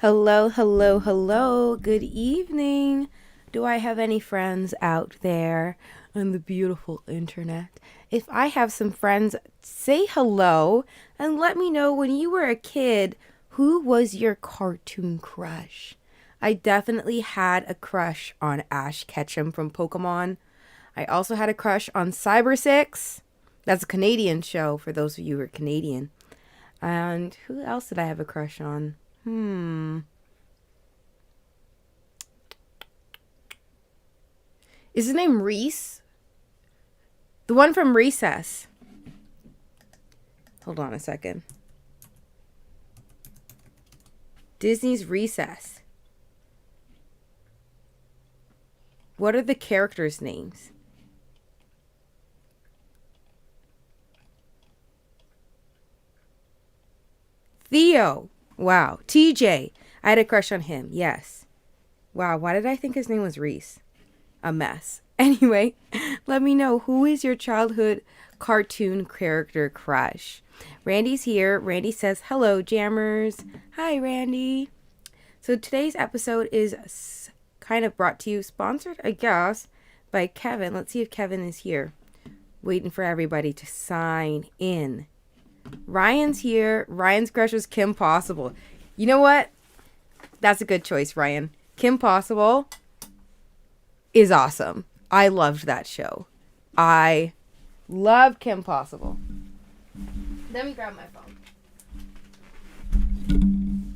Hello, hello, hello. Good evening. Do I have any friends out there on the beautiful internet? If I have some friends, say hello and let me know when you were a kid, who was your cartoon crush? I definitely had a crush on Ash Ketchum from Pokemon. I also had a crush on Cyber Six. That's a Canadian show for those of you who are Canadian. And who else did I have a crush on? Is his name Reese? The one from Recess. Hold on a second. Disney's Recess. What are the characters' names? Theo. Wow. TJ. I had a crush on him. Yes. Wow. Why did I think his name was Reese? A mess. Anyway, let me know, who is your childhood cartoon character crush? Randy's here. Randy says, hello, jammers. Hi, Randy. So today's episode is kind of brought to you, sponsored, I guess, by Kevin. Let's see if Kevin is here. Waiting for everybody to sign in. Ryan's here. Ryan's crush was Kim Possible. You know what? That's a good choice, Ryan. Kim Possible is awesome. I loved that show. I love Kim Possible. Let me grab my phone.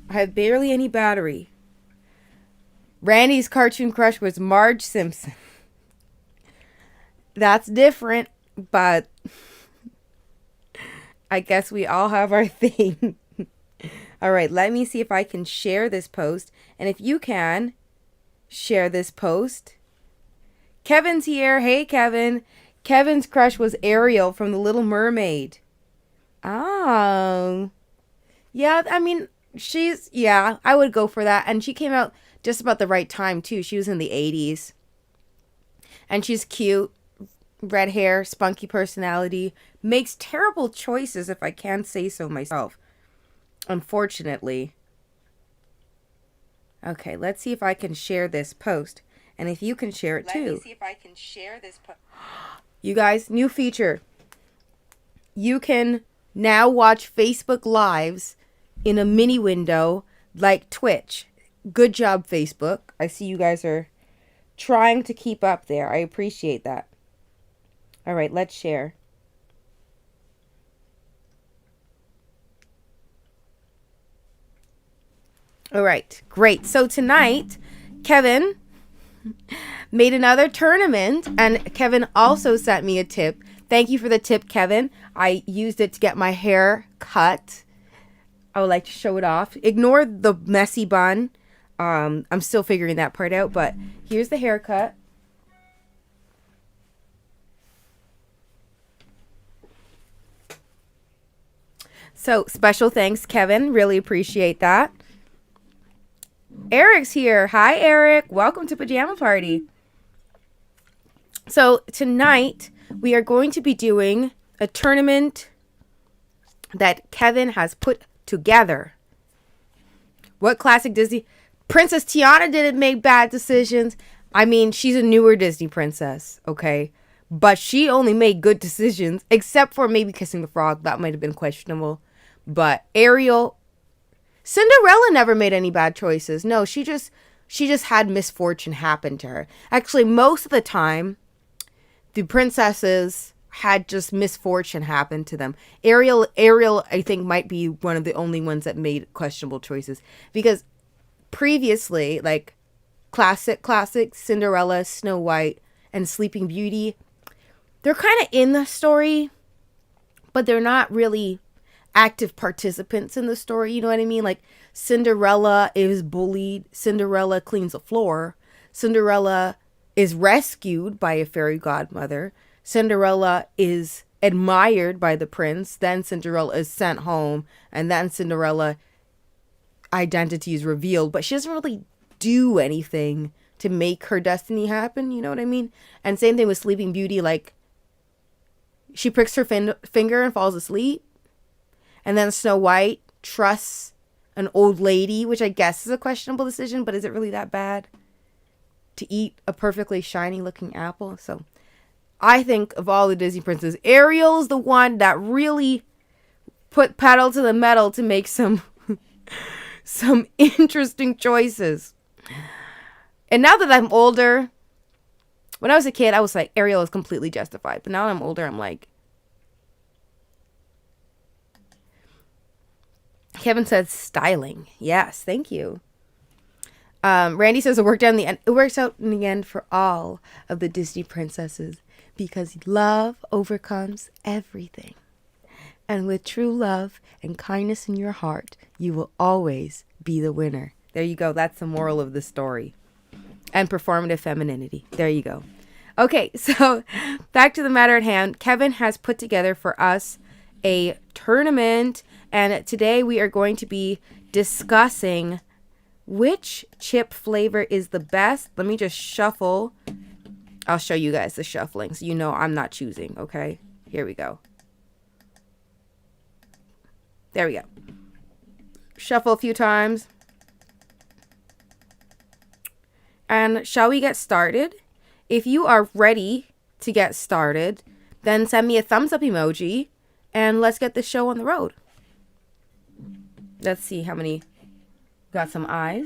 I have barely any battery. Randy's cartoon crush was Marge Simpson. That's different, but I guess we all have our thing. All right, let me see if I can share this post. And if you can, share this post. Kevin's here. Hey, Kevin. Kevin's crush was Ariel from The Little Mermaid. Oh. Yeah, I mean, I would go for that. And she came out just about the right time, too. She was in the 80s. And she's cute. Red hair, spunky personality. Makes terrible choices, if I can say so myself. Unfortunately. Okay, let's see if I can share this post. And if you can share it too. Let me see if I can share this. You guys, new feature. You can now watch Facebook Lives in a mini window like Twitch. Good job, Facebook. I see you guys are trying to keep up there. I appreciate that. All right, let's share. All right, great. So tonight, Kevin made another tournament, and Kevin also sent me a tip. Thank you for the tip, Kevin. I used it to get my hair cut. I would like to show it off. Ignore the messy bun. I'm still figuring that part out, but here's the haircut. So special thanks, Kevin. Really appreciate that. Eric's here. Hi, Eric. Welcome to Pyjama Party. So tonight we are going to be doing a tournament that Kevin has put together. What classic Disney? Princess Tiana didn't make bad decisions. I mean, she's a newer Disney princess, okay? But she only made good decisions, except for maybe kissing the frog. That might have been questionable. But Ariel, Cinderella never made any bad choices. No, she just had misfortune happen to her. Actually, most of the time, the princesses had just misfortune happen to them. Ariel, I think, might be one of the only ones that made questionable choices. Because previously, like classic Cinderella, Snow White, and Sleeping Beauty, they're kind of in the story, but they're not really active participants in the story, you know what I mean? Like Cinderella is bullied, Cinderella cleans the floor, Cinderella is rescued by a fairy godmother, Cinderella is admired by the prince, then Cinderella is sent home, and then Cinderella identity is revealed, but she doesn't really do anything to make her destiny happen, you know what I mean? And same thing with Sleeping Beauty, like she pricks her finger and falls asleep. And then Snow White trusts an old lady, which I guess is a questionable decision, but is it really that bad to eat a perfectly shiny looking apple? So I think of all the Disney princesses, Ariel's the one that really put pedal to the metal to make some interesting choices. And now that I'm older, when I was a kid, I was like, Ariel is completely justified. But now that I'm older, I'm like, Kevin says styling. Yes, thank you. Randy says it worked out in the end. It works out in the end for all of the Disney princesses because love overcomes everything. And with true love and kindness in your heart, you will always be the winner. There you go. That's the moral of the story. And performative femininity. There you go. Okay, so back to the matter at hand. Kevin has put together for us a tournament. And today we are going to be discussing which chip flavor is the best. Let me just shuffle. I'll show you guys the shuffling so you know I'm not choosing, okay? Here we go. There we go. Shuffle a few times. And shall we get started? If you are ready to get started, then send me a thumbs up emoji and let's get this show on the road. Let's see how many got some eyes.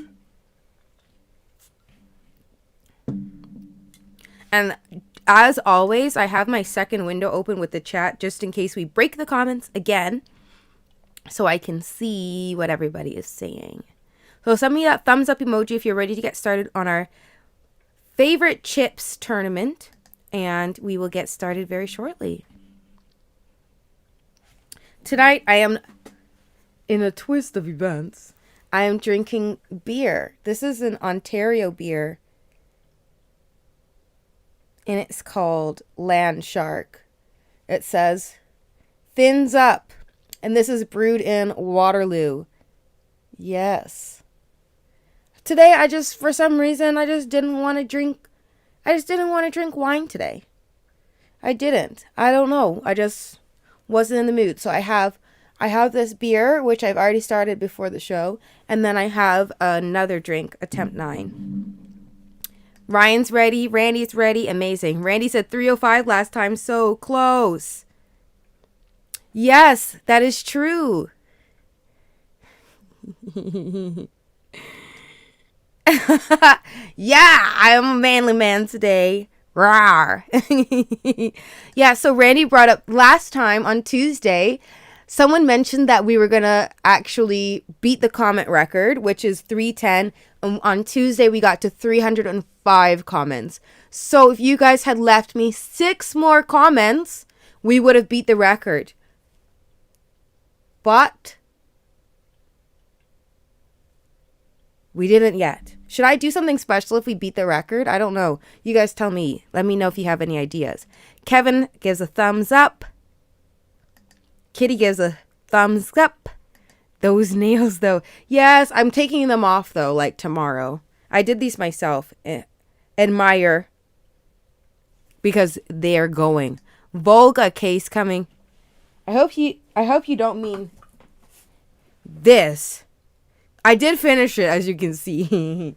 And as always, I have my second window open with the chat just in case we break the comments again so I can see what everybody is saying. So send me that thumbs up emoji if you're ready to get started on our favorite chips tournament, and we will get started very shortly. Tonight, I am, in a twist of events, I am drinking beer. This is an Ontario beer, and it's called Land Shark. It says, Fins Up, and this is brewed in Waterloo. Yes. Today, for some reason, I just didn't want to drink wine today. I didn't. I don't know. I just wasn't in the mood. So I have this beer, which I've already started before the show. And then I have another drink, Attempt 9. Ryan's ready. Randy's ready. Amazing. Randy said 3:05 last time. So close. Yes, that is true. Yeah, I am a manly man today. Rawr. Yeah, so Randy brought up last time on Tuesday, someone mentioned that we were going to actually beat the comment record, which is 310. On Tuesday, we got to 305 comments. So if you guys had left me 6 more comments, we would have beat the record. But we didn't yet. Should I do something special if we beat the record? I don't know. You guys tell me. Let me know if you have any ideas. Kevin gives a thumbs up. Kitty gives a thumbs up. Those nails, though. Yes, I'm taking them off, though, like tomorrow. I did these myself. Admire. Because they're going. Volga case coming. I hope you don't mean this. I did finish it, as you can see.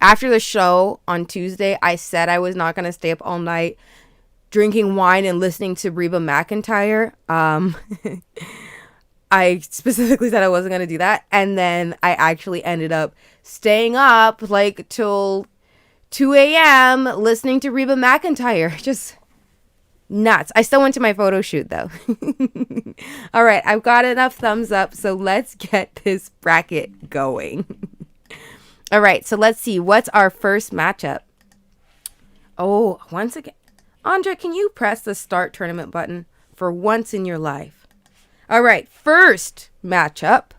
After the show on Tuesday, I said I was not going to stay up all night drinking wine and listening to Reba McEntire. I specifically said I wasn't going to do that. And then I actually ended up staying up like till 2 a.m. listening to Reba McEntire. Just nuts. I still went to my photo shoot though. All right, I've got enough thumbs up, so let's get this bracket going. All right, so let's see. What's our first matchup? Oh, once again. Andrea, can you press the start tournament button for once in your life? All right, first matchup.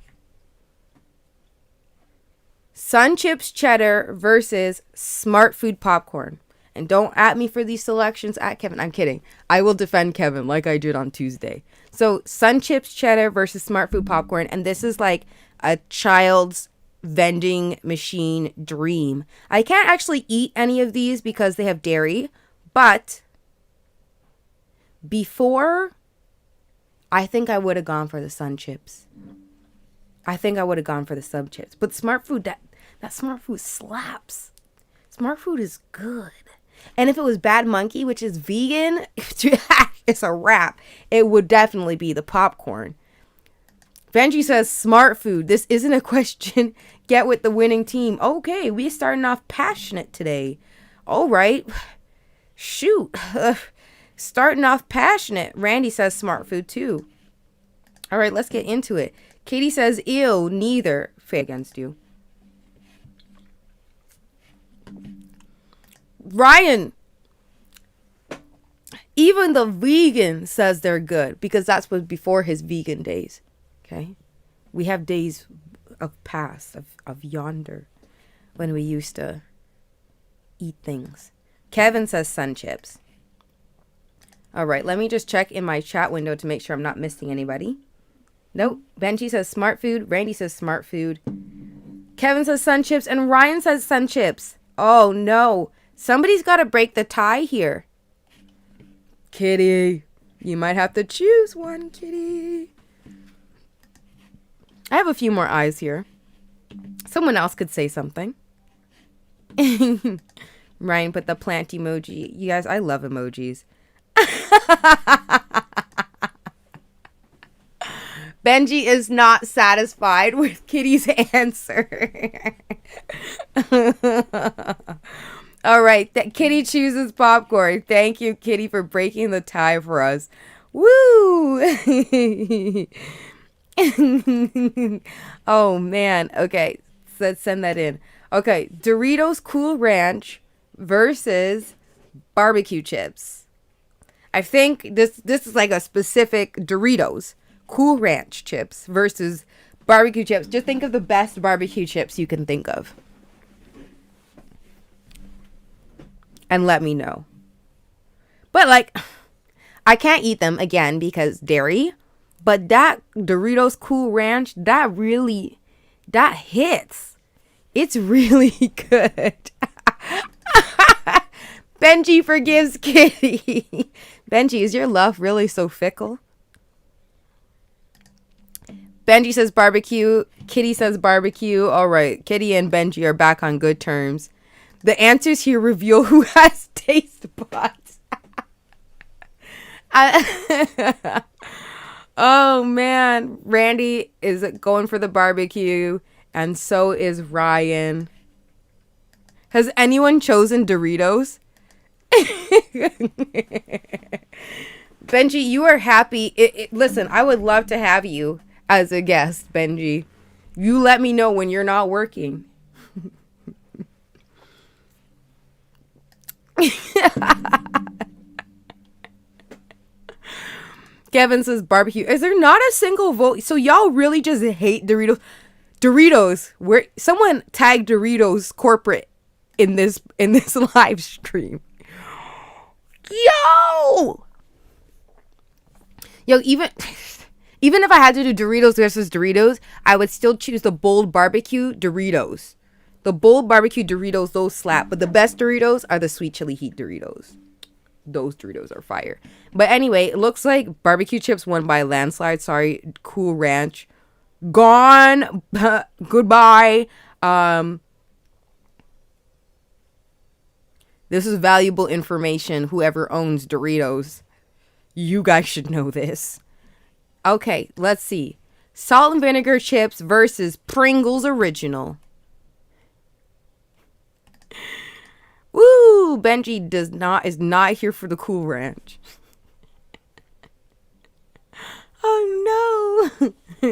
Sun Chips Cheddar versus Smart Food Popcorn. And don't at me for these selections at Kevin. I'm kidding. I will defend Kevin like I did on Tuesday. So Sun Chips Cheddar versus Smart Food Popcorn. And this is like a child's vending machine dream. I can't actually eat any of these because they have dairy. But before I think I would have gone for the Sun Chips. I think I would have gone for the Sub Chips. But Smart Food, that Smart Food slaps. Smart Food is good. And if it was Bad Monkey, which is vegan, it's a wrap. It would definitely be the popcorn. Benji says, Smart Food. This isn't a question. Get with the winning team. Okay, we starting off passionate today. All right. Shoot. Starting off passionate. Randy says Smart Food too. All right, let's get into it. Katie says, ew, neither. Fair against you. Ryan, even the vegan says they're good because that's what before his vegan days. Okay. We have days of past, of yonder, when we used to eat things. Kevin says Sun Chips. All right, let me just check in my chat window to make sure I'm not missing anybody. Nope. Benji says Smart Food. Randy says Smart Food. Kevin says Sun Chips. And Ryan says Sun Chips. Oh, no. Somebody's got to break the tie here. Kitty. You might have to choose one, Kitty. I have a few more eyes here. Someone else could say something. Ryan put the plant emoji. You guys, I love emojis. Benji is not satisfied with Kitty's answer. All right. Kitty chooses popcorn. Thank you, Kitty, for breaking the tie for us. Woo! Oh, man. Okay. So let's send that in. Okay. Doritos Cool Ranch versus barbecue chips. I think this is like a specific Doritos Cool Ranch chips versus barbecue chips. Just think of the best barbecue chips you can think of. And let me know. But like, I can't eat them again because dairy. But that Doritos Cool Ranch, that hits. It's really good. Benji forgives Kitty. Benji, is your love really so fickle? Benji says barbecue. Kitty says barbecue. All right. Kitty and Benji are back on good terms. The answers here reveal who has taste buds. Oh, man. Randy is going for the barbecue, and so is Ryan. Has anyone chosen Doritos? Benji, you are happy. Listen, I would love to have you as a guest, Benji. You let me know when you're not working. Kevin says barbecue. Is there not a single vote? So y'all really just hate Doritos? Doritos. Where someone tagged Doritos corporate in this live stream. Yo, even if I had to do Doritos versus Doritos, I would still choose the bold barbecue Doritos. The bold barbecue Doritos, those slap. But the best Doritos are the sweet chili heat Doritos. Those Doritos are fire. But anyway, it looks like barbecue chips won by a landslide. Sorry, Cool Ranch. Gone. Goodbye. This is valuable information. Whoever owns Doritos, you guys should know this. Okay, let's see. Salt and vinegar chips versus Pringles Original. Woo! Benji is not here for the Cool Ranch. Oh no!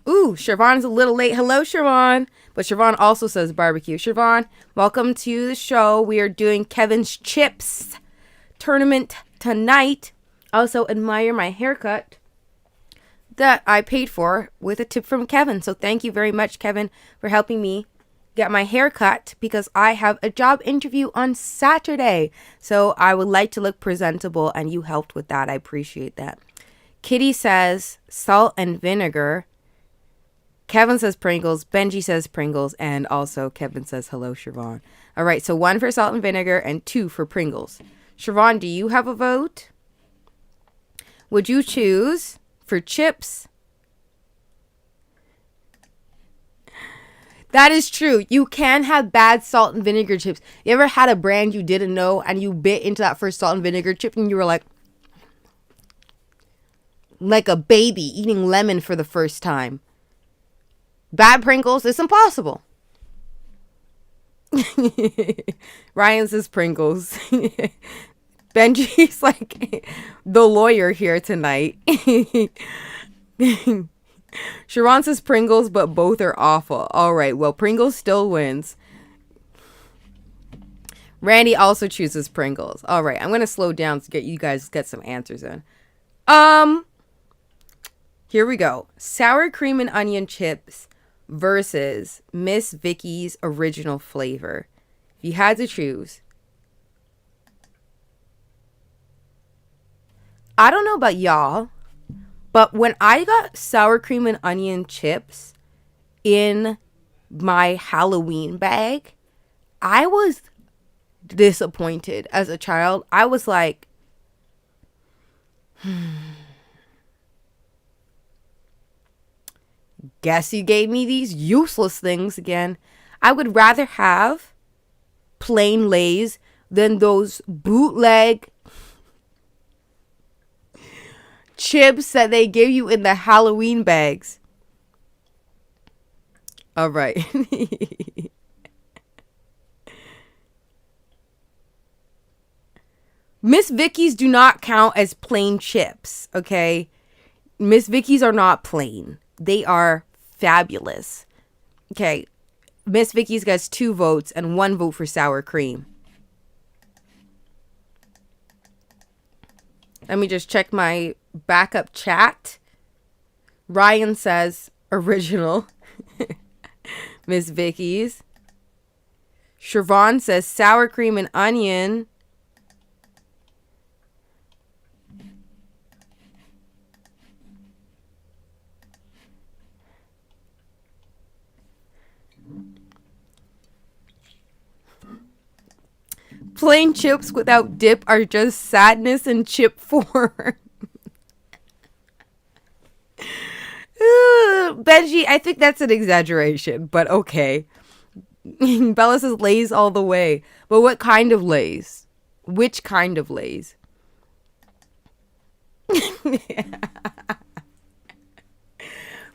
Ooh, Siobhan's a little late. Hello, Siobhan. But Siobhan also says barbecue. Siobhan, welcome to the show. We are doing Kevin's Chips tournament tonight. Also, admire my haircut that I paid for with a tip from Kevin. So thank you very much, Kevin, for helping me get my hair cut because I have a job interview on Saturday. So I would like to look presentable and you helped with that. I appreciate that. Kitty says salt and vinegar. Kevin says Pringles. Benji says Pringles. And also Kevin says hello, Siobhan. All right, so 1 for salt and vinegar and 2 for Pringles. Siobhan, do you have a vote? Would you choose for chips? That is true. You can have bad salt and vinegar chips. You ever had a brand you didn't know and you bit into that first salt and vinegar chip and you were like a baby eating lemon for the first time? Bad Pringles, it's impossible. Ryan says Pringles. Benji's like the lawyer here tonight. Sharon says Pringles, but both are awful. All right, well, Pringles still wins. Randy also chooses Pringles. All right, I'm going to slow down to get you guys get some answers in. Here we go. Sour cream and onion chips versus Miss Vicky's original flavor. If you had to choose. I don't know about y'all, but when I got sour cream and onion chips in my Halloween bag, I was disappointed as a child. I was like, guess you gave me these useless things again. I would rather have plain Lay's than those bootleg chips that they give you in the Halloween bags. All right. Miss Vicky's do not count as plain chips, okay? Miss Vicky's are not plain. They are fabulous. Okay. Miss Vicky's gets 2 votes and 1 vote for sour cream. Let me just check my backup chat. Ryan says original. Miss Vicky's. Siobhan says sour cream and onion. Plain chips without dip are just sadness in chip form. Benji, I think that's an exaggeration, but okay. Bella says Lay's all the way. But what kind of Lay's? Which kind of Lay's?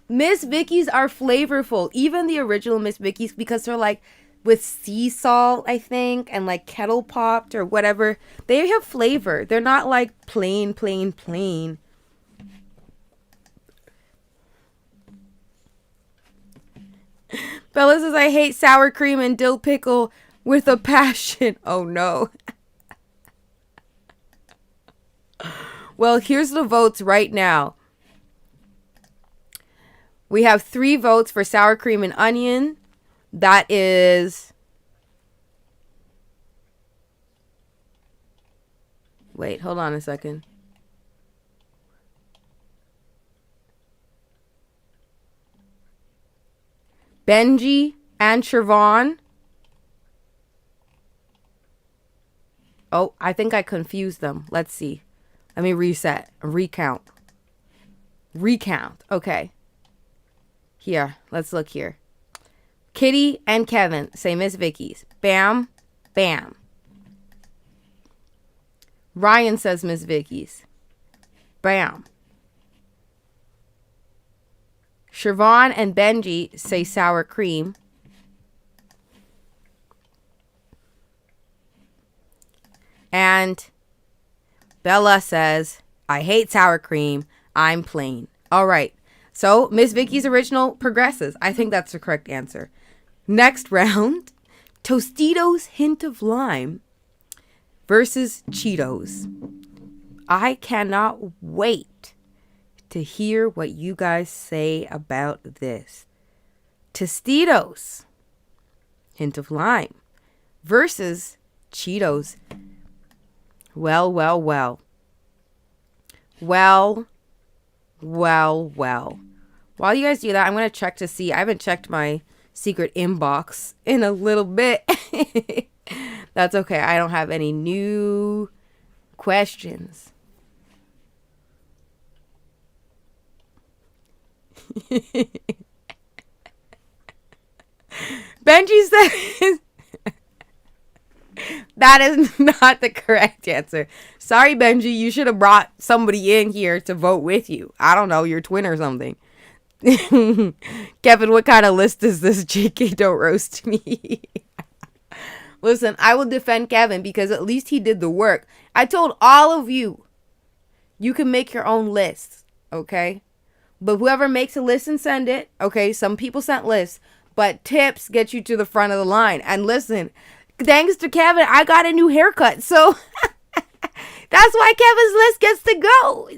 Miss Vicky's are flavorful. Even the original Miss Vicky's, because they're like with sea salt, I think, and like kettle popped or whatever. They have flavor. They're not like plain. Bella says, I hate sour cream and dill pickle with a passion. Oh no. Well, here's the votes right now. We have 3 votes for sour cream and onion. That is... Wait, hold on a second. Benji and Siobhan. Oh, I think I confused them. Let's see. Let me reset. Recount. Okay. Here. Let's look here. Kitty and Kevin say Miss Vicky's. Bam. Bam. Ryan says Miss Vicky's. Bam. Siobhan and Benji say sour cream. And Bella says, I hate sour cream. I'm plain. All right. So Miss Vicky's original progresses. I think that's the correct answer. Next round, Tostitos Hint of Lime versus Cheetos. I cannot wait to hear what you guys say about this. Tostitos Hint of Lime versus Cheetos. Well. While you guys do that, I'm going to check to see. I haven't checked my secret inbox in a little bit. That's okay. I don't have any new questions. Benji says that is not the correct answer. Sorry, Benji. You should have brought somebody in here to vote with you. I don't know, your twin or something. Kevin, what kind of list is this? JK, don't roast me. Listen, I will defend Kevin because at least he did the work. I told all of you, you can make your own list, okay? But whoever makes a list and send it, okay? Some people sent lists, but tips get you to the front of the line. And listen, thanks to Kevin, I got a new haircut, so that's why Kevin's list gets to go.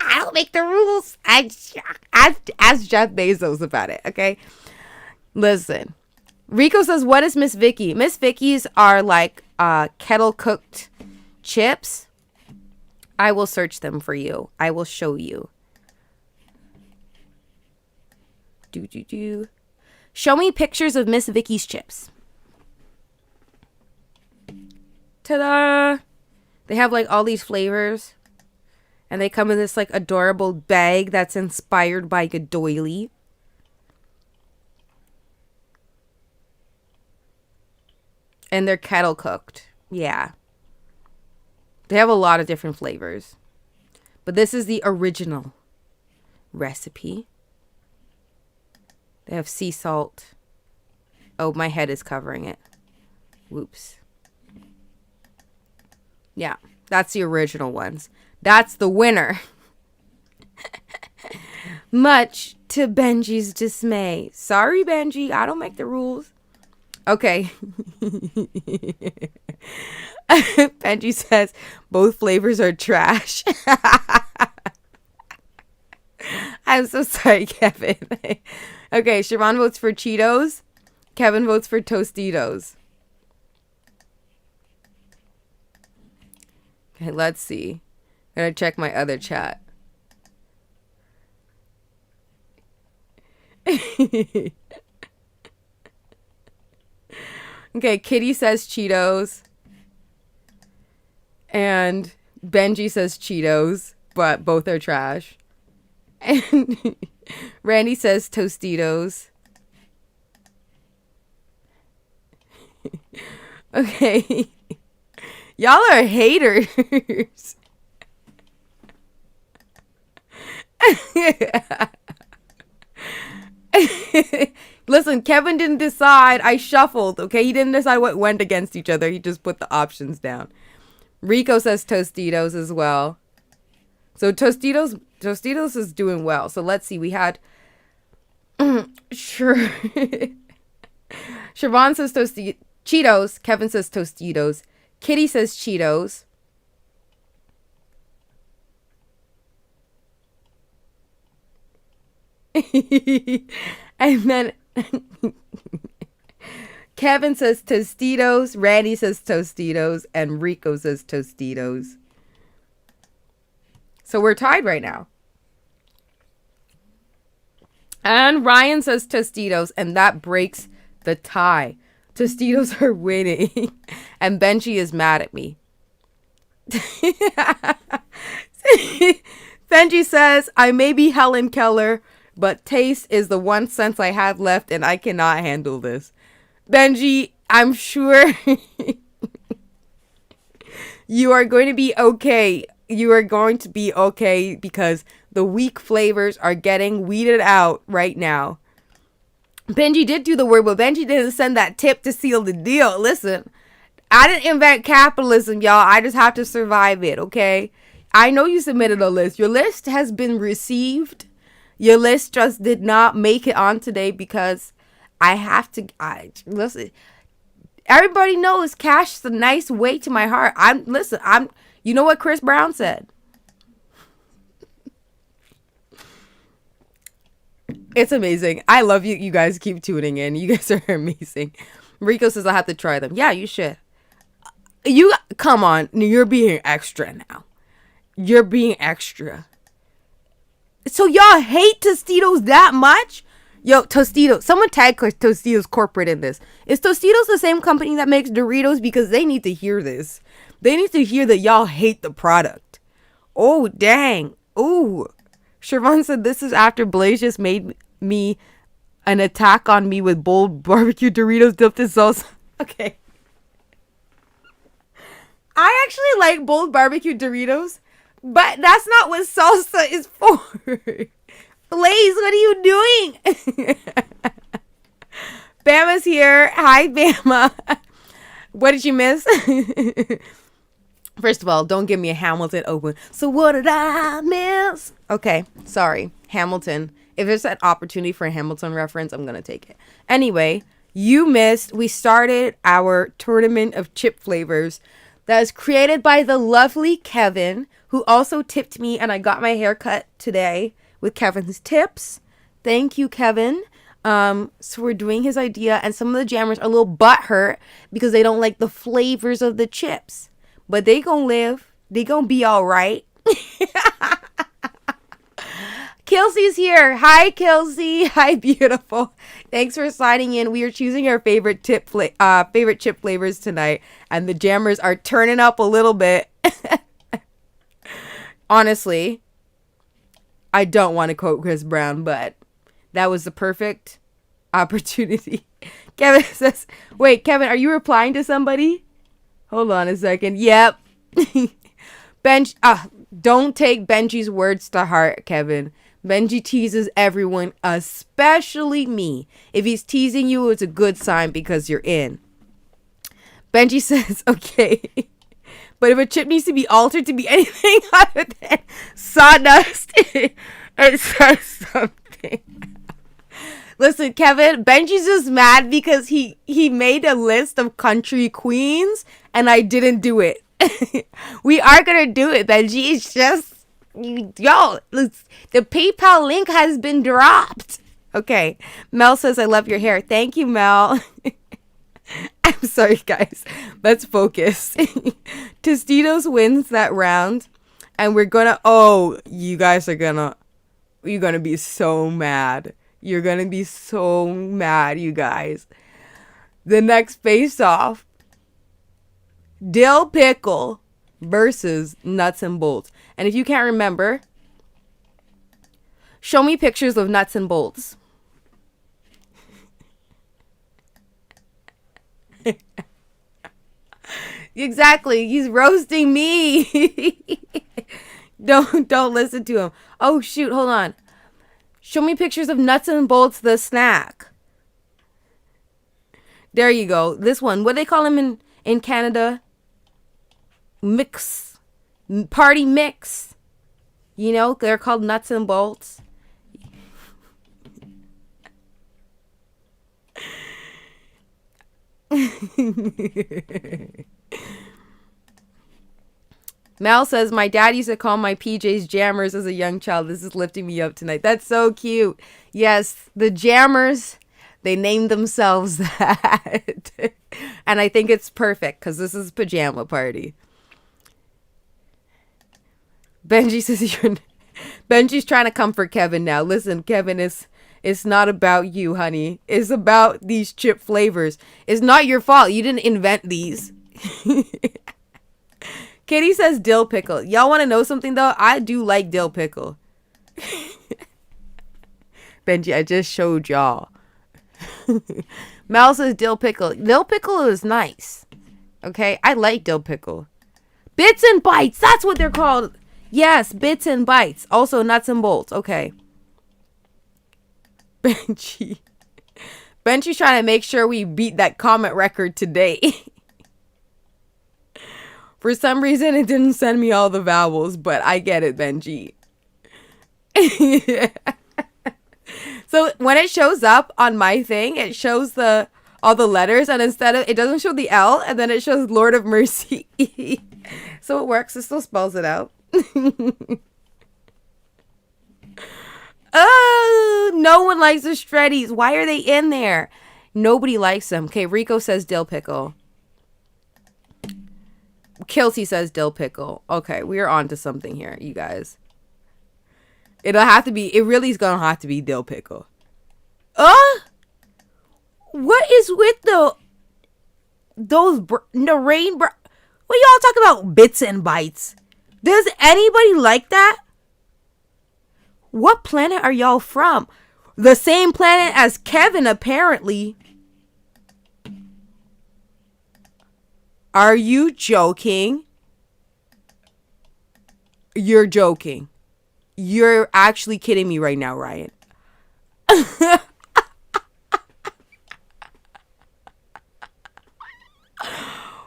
I don't make the rules. I ask Jeff Bezos about it, okay? Listen. Rico says, what is Miss Vicky? Miss Vicky's are like kettle cooked chips. I will search them for you. I will show you. Show me pictures of Miss Vicky's chips. Ta-da! They have like all these flavors. And they come in this like adorable bag that's inspired by a doily. And they're kettle cooked. Yeah. They have a lot of different flavors. But this is the original recipe. They have sea salt. Oh, my head is covering it. Whoops. Yeah, that's the original ones. That's the winner. Much to Benji's dismay. Sorry, Benji. I don't make the rules. Okay. Benji says both flavors are trash. I'm so sorry, Kevin. Okay, Siobhan votes for Cheetos. Kevin votes for Tostitos. Okay, let's see. I'm gonna check my other chat. Okay, Kitty says Cheetos. And Benji says Cheetos, but both are trash. And Randy says Tostitos. Okay. Y'all are haters. Listen, Kevin didn't decide. I shuffled, okay? He didn't decide what went against each other. He just put the options down. Rico says Tostitos as well. So Tostitos is doing well. So let's see. We had sure. Siobhan says Cheetos. Kevin says Tostitos. Kitty says Cheetos. And then Kevin says Tostitos, Randy says Tostitos, and Rico says Tostitos. So we're tied right now. And Ryan says Tostitos, and that breaks the tie. Tostitos are winning. And Benji is mad at me. Benji says, I may be Helen Keller, but taste is the one sense I have left, and I cannot handle this. Benji, I'm sure you are going to be okay. You are going to be okay because the weak flavors are getting weeded out right now. Benji did do the work, but Benji didn't send that tip to seal the deal. Listen, I didn't invent capitalism, y'all. I just have to survive it, okay? I know you submitted a list. Your list has been received. Your list just did not make it on today because I have to. Listen, everybody knows cash is a nice way to my heart. You know what Chris Brown said? It's amazing. I love you. You guys keep tuning in. You guys are amazing. Rico says I have to try them. Yeah, you should. Come on. You're being extra now. You're being extra. So y'all hate Tostitos that much? Yo, Tostitos. Someone tag Tostitos corporate in this. Is Tostitos the same company that makes Doritos? Because they need to hear this. They need to hear that y'all hate the product. Oh, dang. Ooh. Siobhan said this is after Blaze just made me an attack on me with bold barbecue Doritos dipped in salsa. Okay. I actually like bold barbecue Doritos, but that's not what salsa is for. Blaze, what are you doing? Bama's here. Hi, Bama. What did you miss? First of all, don't give me a Hamilton open. So what did I miss? Okay, sorry. Hamilton. If there's an opportunity for a Hamilton reference, I'm going to take it. Anyway, you missed. We started our tournament of chip flavors that was created by the lovely Kevin, who also tipped me, and I got my hair cut today with Kevin's tips. Thank you, Kevin. So we're doing his idea, and some of the jammers are a little butthurt because they don't like the flavors of the chips. But they gonna live. They gonna be all right. Kelsey's here. Hi, Kelsey. Hi, beautiful. Thanks for signing in. We are choosing our favorite chip flavors tonight, and the jammers are turning up a little bit. Honestly, I don't want to quote Chris Brown, but that was the perfect opportunity. Kevin says, wait, Kevin, are you replying to somebody? Hold on a second. Yep. Don't take Benji's words to heart, Kevin. Benji teases everyone, especially me. If he's teasing you, it's a good sign because you're in. Benji says, okay. But if a chip needs to be altered to be anything other than sawdust, it says something. Listen, Kevin, Benji's just mad because he made a list of country queens and I didn't do it. We are going to do it, Benji. It's just, the PayPal link has been dropped. Okay. Mel says, I love your hair. Thank you, Mel. I'm sorry, guys. Let's focus. Tostitos wins that round. And we're going to, you guys are going to, you're going to be so mad. You're going to be so mad, you guys. The next face-off, dill pickle versus nuts and bolts. And if you can't remember, show me pictures of nuts and bolts. Exactly. He's roasting me. Don't listen to him. Oh, shoot. Hold on. Show me pictures of nuts and bolts, the snack. There you go. This one. What do they call him in Canada? Mix. Party mix. You know, they're called nuts and bolts. Mel says, my dad used to call my PJs jammers as a young child. This is lifting me up tonight. That's so cute. Yes, the jammers, they named themselves that. And I think it's perfect because this is pajama party. Benji says, Benji's trying to comfort Kevin now. Listen, Kevin, it's not about you, honey. It's about these chip flavors. It's not your fault. You didn't invent these. Katie says dill pickle. Y'all want to know something, though? I do like dill pickle. Benji, I just showed y'all. Mel says dill pickle. Dill pickle is nice. Okay? I like dill pickle. Bits and bites. That's what they're called. Yes, bits and bites. Also nuts and bolts. Okay. Benji's trying to make sure we beat that comment record today. For some reason, it didn't send me all the vowels, but I get it, Benji. So when it shows up on my thing, it shows all the letters, and instead of, it doesn't show the L, and then it shows Lord of Mercy. So it works. It still spells it out. Oh, no one likes the Shreddies. Why are they in there? Nobody likes them. Okay, Rico says dill pickle. Kelsey says dill pickle. Okay, we're on to something here, you guys. It really is gonna have to be dill pickle. Uh, what is with the rain? What y'all talk about bits and bytes? Does anybody like that? What planet are y'all from? The same planet as Kevin, apparently. Are you joking? You're joking. You're actually kidding me right now, Ryan.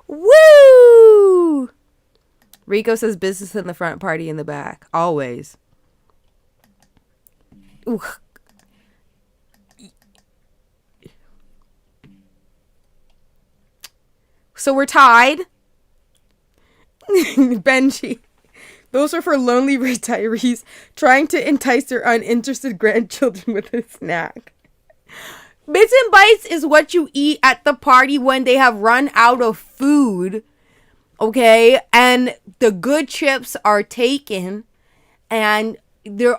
Woo! Rico says business in the front, party in the back. Always. Ooh. So we're tied. Benji. Those are for lonely retirees trying to entice their uninterested grandchildren with a snack. Bits and bites is what you eat at the party when they have run out of food. Okay? And the good chips are taken. And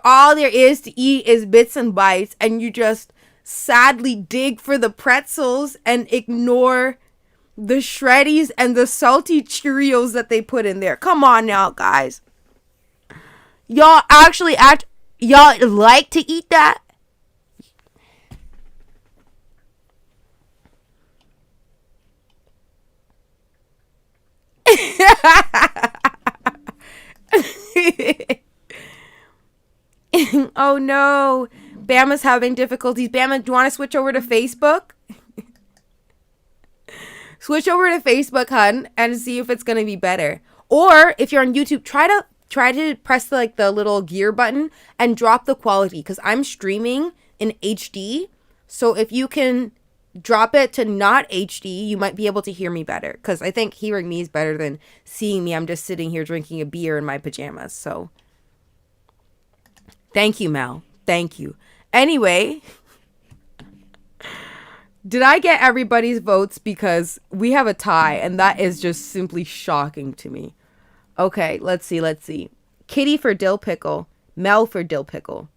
all there is to eat is bits and bites. And you just sadly dig for the pretzels and ignore the shreddies and the salty Cheerios that they put in there. Come on now, guys. Y'all y'all like to eat that? Oh no. Bama's having difficulties. Bama, do you want to switch over to Facebook? Switch over to Facebook, hun, and see if it's going to be better. Or if you're on YouTube, try to press the little gear button and drop the quality, because I'm streaming in HD. So if you can drop it to not HD, you might be able to hear me better, because I think hearing me is better than seeing me. I'm just sitting here drinking a beer in my pajamas. So thank you, Mel. Thank you. Anyway, did I get everybody's votes? Because we have a tie, and that is just simply shocking to me. Okay, let's see. Kitty for dill pickle. Mel for dill pickle.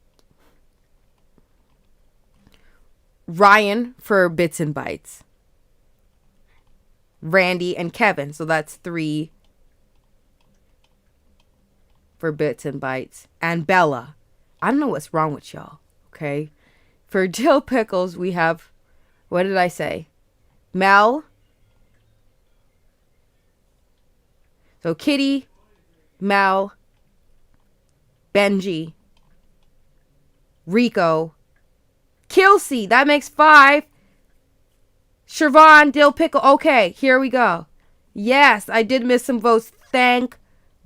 Ryan for bits and bites. Randy and Kevin. So that's 3 for bits and bites. And Bella. I don't know what's wrong with y'all. Okay. For dill pickles, we have, what did I say? Mel. So Kitty, Mel, Benji, Rico, Kelsey. That makes 5. Siobhan, dill pickle. Okay, here we go. Yes, I did miss some votes. Thank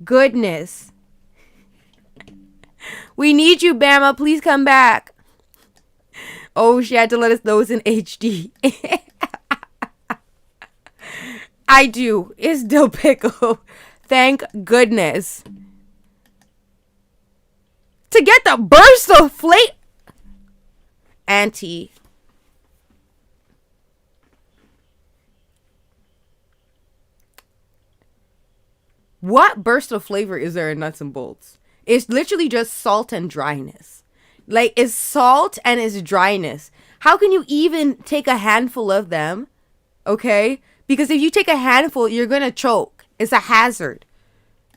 goodness. We need you, Bama. Please come back. Oh, she had to let us know it's in HD. I do. It's dill pickle. Thank goodness. To get the burst of flavor. Auntie. What burst of flavor is there in nuts and bolts? It's literally just salt and dryness. Like, it's salt and it's dryness. How can you even take a handful of them? Okay? Because if you take a handful, you're gonna choke. It's a hazard.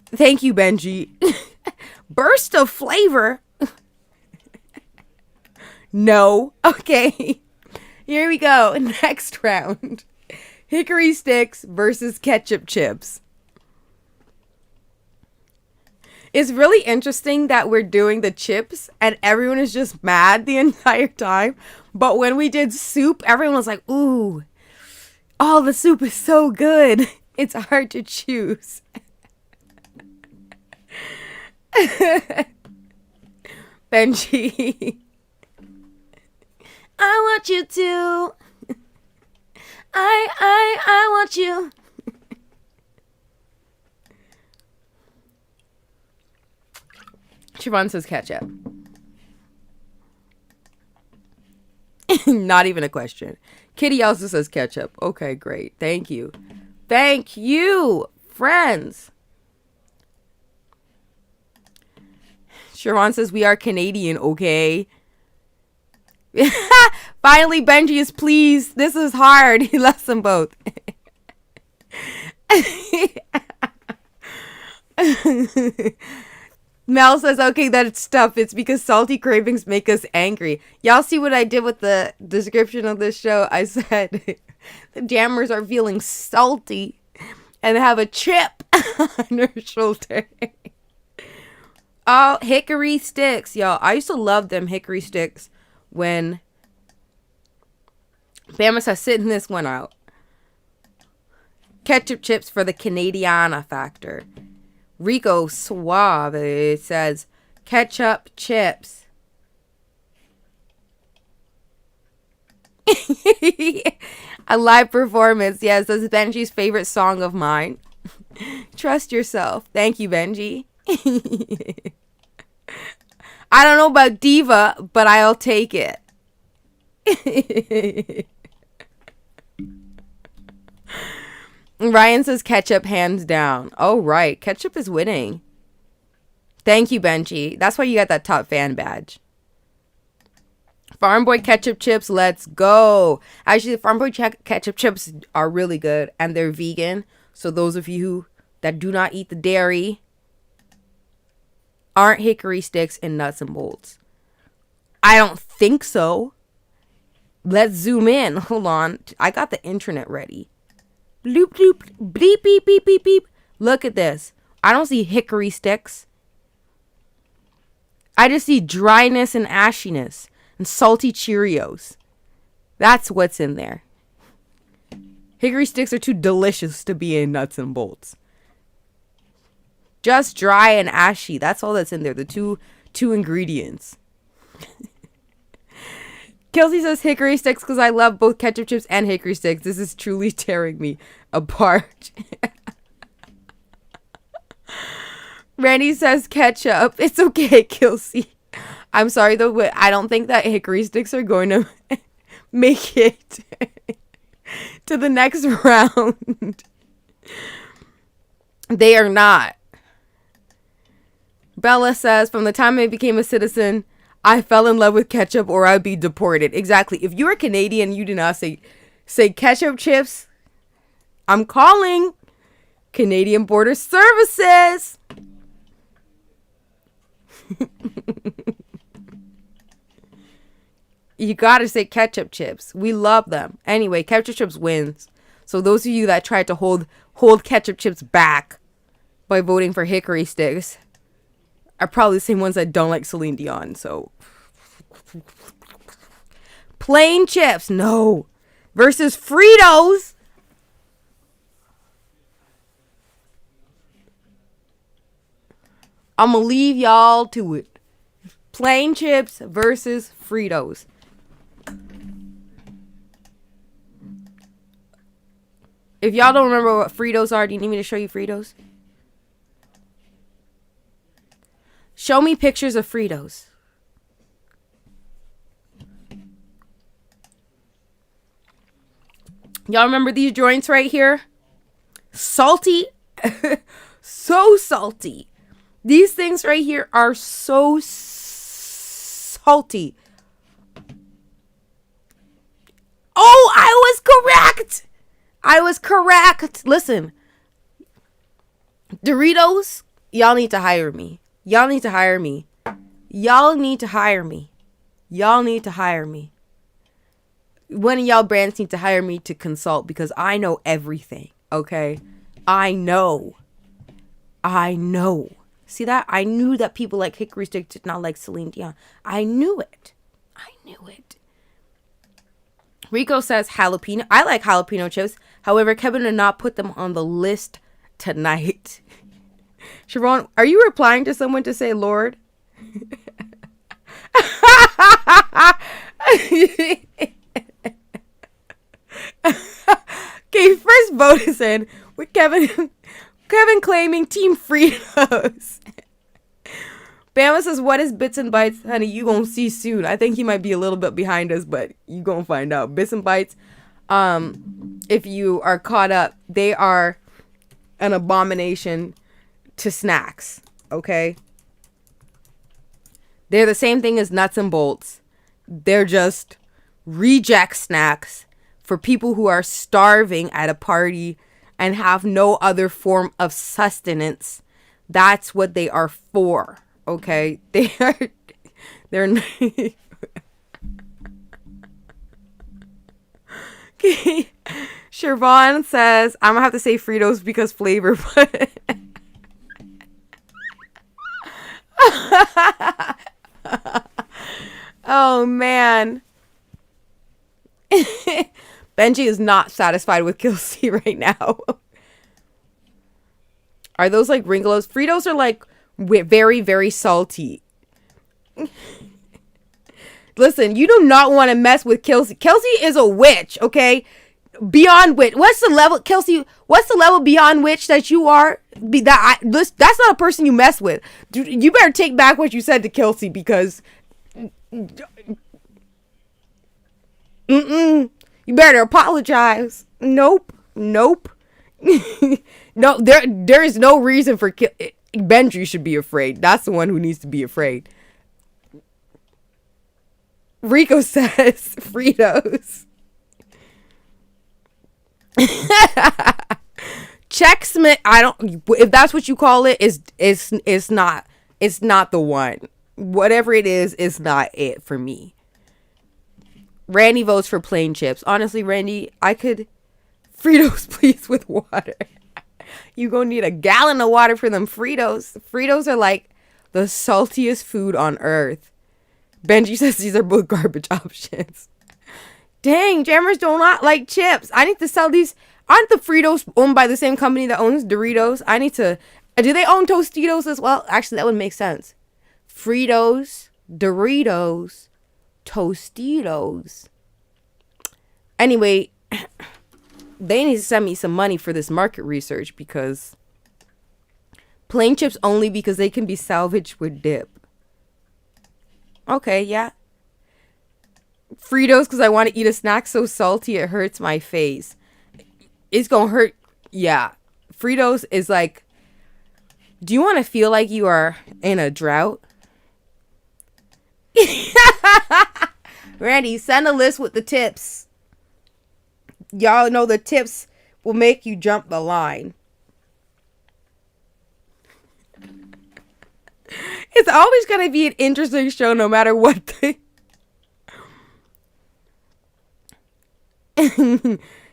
Thank you, Benji. Burst of flavor? No. Okay. Here we go. Next round. Hickory sticks versus ketchup chips. It's really interesting that we're doing the chips and everyone is just mad the entire time. But when we did soup, everyone was like, ooh, oh, the soup is so good. It's hard to choose. Benji. I want you to. I want you. Siobhan says ketchup. Not even a question. Kitty also says ketchup. Okay, great. Thank you. Thank you, friends. Siobhan says we are Canadian, okay? Finally, Benji is pleased. This is hard. He loves them both. Mel says, okay, that's tough. It's because salty cravings make us angry. Y'all see what I did with the description of this show? I said the jammers are feeling salty and have a chip on their shoulder. Oh, hickory sticks, y'all. I used to love them hickory sticks when Bama says sitting this one out. Ketchup chips for the Canadiana factor. Rico Suave, it says ketchup chips. A live performance. Yes, this is Benji's favorite song of mine. Trust yourself. Thank you, Benji. I don't know about diva, but I'll take it. Ryan says ketchup hands down. Oh, right. Ketchup is winning. Thank you, Benji. That's why you got that top fan badge. Farm Boy ketchup chips, let's go. Actually, the Farm Boy ketchup chips are really good and they're vegan. So those of you that do not eat the dairy aren't hickory sticks and nuts and bolts. I don't think so. Let's zoom in. Hold on. I got the internet ready. Bloop, bloop, bleep, beep, beep, beep, beep. Look at this. I don't see hickory sticks. I just see dryness and ashiness and salty Cheerios. That's what's in there. Hickory sticks are too delicious to be in nuts and bolts. Just dry and ashy. That's all that's in there. The two ingredients. Kelsey says hickory sticks because I love both ketchup chips and hickory sticks. This is truly tearing me apart. Randy says ketchup. It's okay, Kelsey. I'm sorry though, but I don't think that hickory sticks are going to make it to the next round. They are not. Bella says, from the time I became a citizen, I fell in love with ketchup or I'd be deported. Exactly. If you're a Canadian, you do not say ketchup chips. I'm calling Canadian Border Services. You gotta say ketchup chips. We love them. Anyway, ketchup chips wins. So those of you that tried to hold ketchup chips back by voting for hickory sticks are probably the same ones that don't like Celine Dion. So plain chips, no. Versus Fritos. I'm gonna leave y'all to it. Plain chips versus Fritos. If y'all don't remember what Fritos are, do you need me to show you Fritos? Show me pictures of Fritos. Y'all remember these joints right here? Salty. So salty. These things right here are so salty. Oh, I was correct. I was correct. Listen. Doritos, y'all need to hire me. Y'all need to hire me. Y'all need to hire me. Y'all need to hire me. One of y'all brands need to hire me to consult because I know everything. Okay? I know. See that? I knew that people like hickory sticks did not like Celine Dion. I knew it. Rico says jalapeno. I like jalapeno chips. However, Kevin did not put them on the list tonight. Siobhan, are you replying to someone to say Lord? Okay, first vote is in with Kevin claiming Team Fritos. Bama says, what is Bits and Bites? Honey, you gonna see soon. I think he might be a little bit behind us, but you gonna find out. Bits and Bites, if you are caught up, they are an abomination to snacks, okay? They're the same thing as nuts and bolts. They're just reject snacks for people who are starving at a party and have no other form of sustenance. That's what they are for. Okay? They're Okay. Siobhan says, I'm gonna have to say Fritos because flavor, but oh man. Benji is not satisfied with Kelsey right now. Are those like Ringolos? Fritos are like very, very salty. Listen, you do not want to mess with Kelsey. Kelsey is a witch, okay? Beyond witch. What's the level, Kelsey? What's the level beyond witch that you are? That's not a person you mess with. You better take back what you said to Kelsey because you better apologize. Nope. No, there is no reason for Benji should be afraid. That's the one who needs to be afraid. Rico says Fritos. Checksmith, if that's what you call it, is not, it's not the one. Whatever it is not it for me. Randy votes for plain chips. Honestly, Randy, I could Fritos please with water. You gonna need a gallon of water for them Fritos. Fritos are like the saltiest food on earth. Benji says these are both garbage options. Dang, jammers do not like chips. I need to sell these. Aren't the Fritos owned by the same company that owns Doritos? I need to. Do they own Tostitos as well? Actually, that would make sense. Fritos, Doritos, Tostitos. Anyway, they need to send me some money for this market research because plain chips only because they can be salvaged with dip. Okay, yeah. Fritos because I want to eat a snack so salty it hurts my face. It's gonna hurt. Yeah. Fritos is like, do you want to feel like you are in a drought? Randy, send a list with the tips. Y'all know the tips will make you jump the line. It's always going to be an interesting show no matter what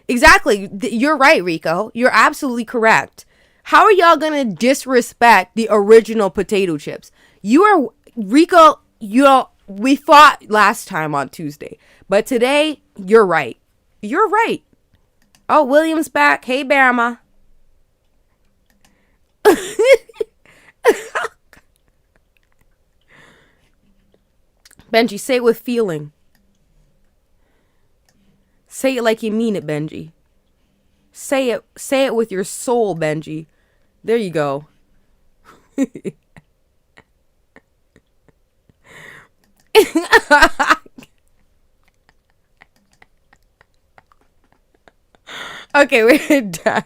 Exactly. You're right, Rico. You're absolutely correct. How are y'all going to disrespect the original potato chips? Rico, we fought last time on Tuesday. But today, you're right. You're right. Oh, William's back. Hey, Bama. Benji, say it with feeling. Say it like you mean it, Benji. Say it with your soul, Benji. There you go. Okay, we're done.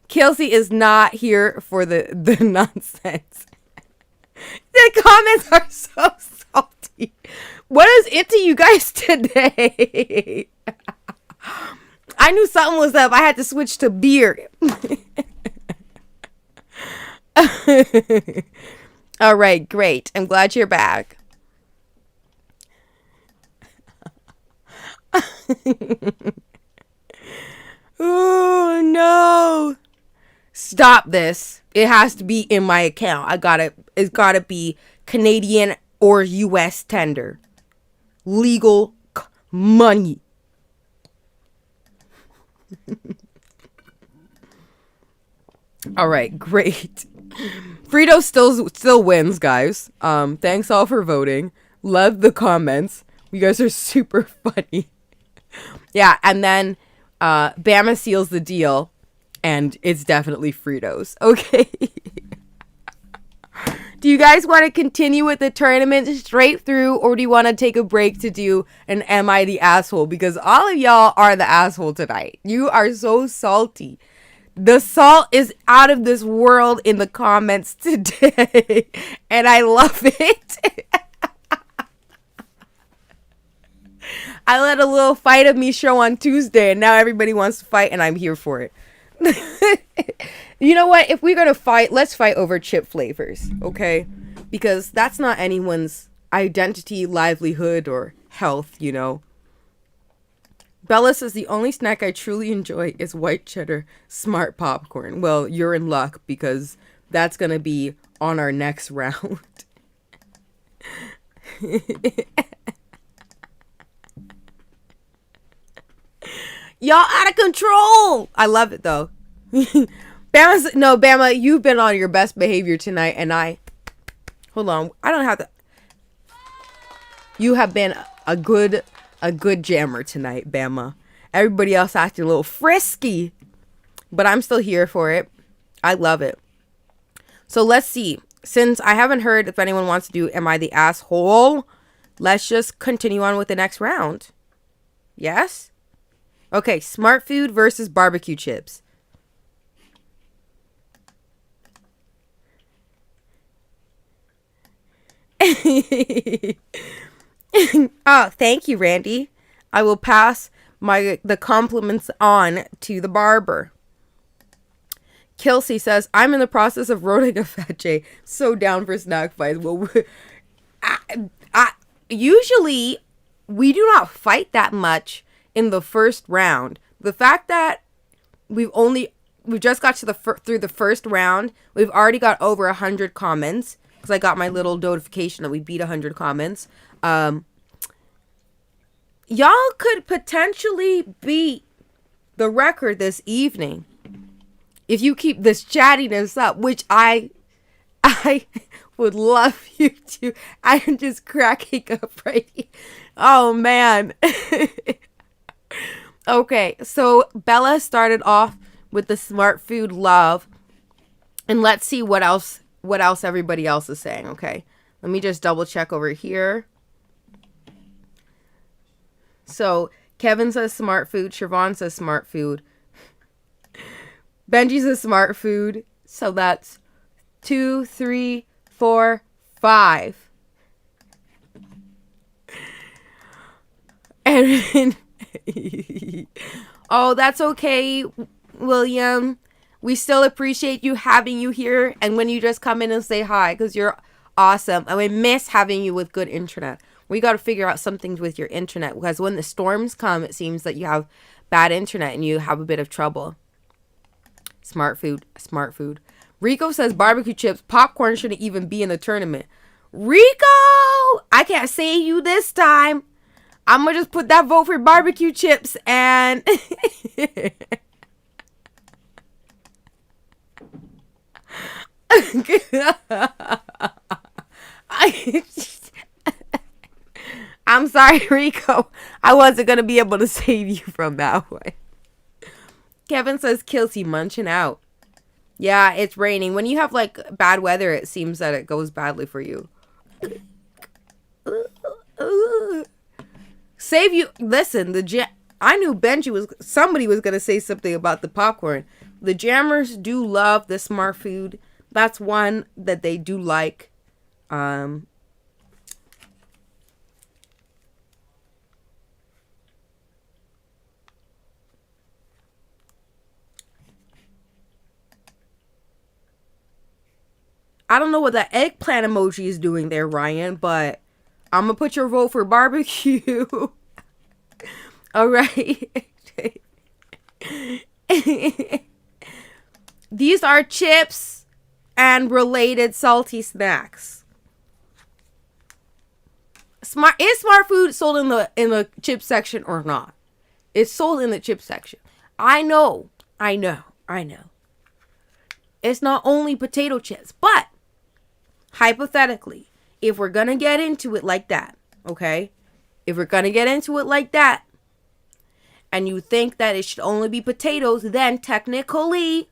Kelsey is not here for the nonsense. The comments are so salty. What is into you guys today? I knew something was up. I had to switch to beer. All right, great. I'm glad you're back. Oh no. Stop this. It has to be in my account. It's gotta be Canadian or US tender. Legal money. All right, great. Frito still wins, guys. Thanks all for voting. Love the comments. You guys are super funny. Yeah, and then Bama seals the deal, and it's definitely Fritos. Okay. Do you guys want to continue with the tournament straight through, or do you want to take a break to do an Am I the Asshole? Because all of y'all are the asshole tonight. You are so salty. The salt is out of this world in the comments today. And I love it. I let a little fight of me show on Tuesday, and now everybody wants to fight, and I'm here for it. You know what? If we're going to fight, let's fight over chip flavors, okay? Because that's not anyone's identity, livelihood, or health, you know? Bella says the only snack I truly enjoy is white cheddar smart popcorn. Well, you're in luck because that's going to be on our next round. Y'all out of control. I love it though. Bama, you've been on your best behavior tonight, and hold on. I don't have to. You have been a good jammer tonight, Bama. Everybody else acting a little frisky, but I'm still here for it. I love it. So let's see. Since I haven't heard if anyone wants to do Am I the Asshole, let's just continue on with the next round. Yes? Okay, smart food versus barbecue chips. Oh, thank you, Randy. I will pass the compliments on to the barber. Kelsey says, I'm in the process of roading a fat J. So down for snack fights. Well, usually we do not fight that much in the first round. The fact that we just got to through the first round, we've already got over 100 comments because I got my little notification that we beat 100 comments. Y'all could potentially beat the record this evening if you keep this chattiness up, which I would love you to. I'm just cracking up right here. Oh man. Okay, so Bella started off with the smart food love, and let's see what else everybody else is saying. Okay, let me just double check over here. So Kevin says smart food, Siobhan says smart food, Benji says smart food. So that's 2, 3, 4, 5, and oh, that's okay, William. We still appreciate you having you here, and when you just come in and say hi, because you're awesome, and we miss having you with good internet. We got to figure out some things with your internet, because when the storms come, it seems that you have bad internet and you have a bit of trouble. Smart food. Rico says barbecue chips. Popcorn shouldn't even be in the tournament. Rico, I can't save you this time. I'm going to just put that vote for barbecue chips and... I'm sorry, Rico. I wasn't going to be able to save you from that one. Kevin says Kelsey munching out. Yeah, it's raining. When you have like bad weather, it seems that it goes badly for you. Save you. Listen, I knew somebody was going to say something about the popcorn. The jammers do love the smart food. That's one that they do like. I don't know what that eggplant emoji is doing there, Ryan, but I'm going to put your vote for barbecue. All right. These are chips and related salty snacks. Is smart food sold in the chip section or not? It's sold in the chip section. I know. It's not only potato chips, but hypothetically, if we're going to get into it like that, okay? If we're going to get into it like that, and you think that it should only be potatoes, then technically,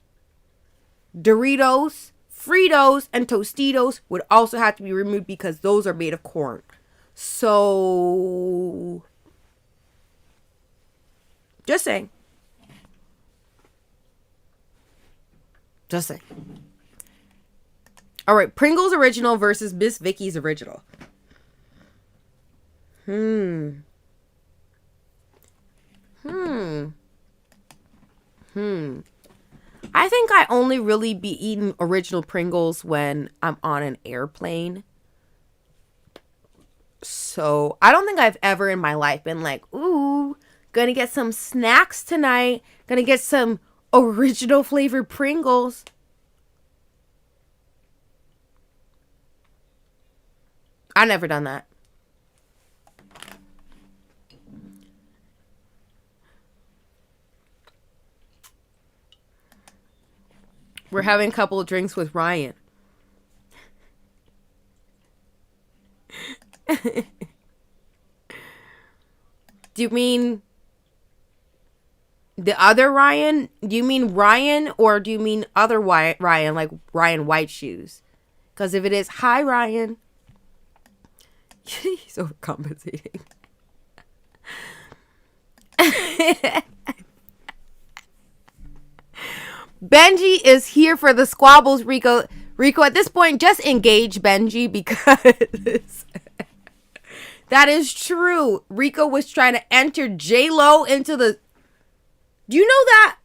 Doritos, Fritos, and Tostitos would also have to be removed because those are made of corn. So, just saying. Just saying. All right, Pringles original versus Miss Vicky's original. I think I only really be eating original Pringles when I'm on an airplane. So I don't think I've ever in my life been like, ooh, gonna get some snacks tonight. Gonna get some original flavored Pringles. I never done that. We're having a couple of drinks with Ryan. Do you mean the other Ryan? Do you mean Ryan or do you mean other Ryan, like Ryan White Shoes? Because if it is, hi Ryan. He's overcompensating. Benji is here for the squabbles, Rico. Rico, at this point, just engage Benji because that is true. Rico was trying to enter J-Lo into the... Do you know that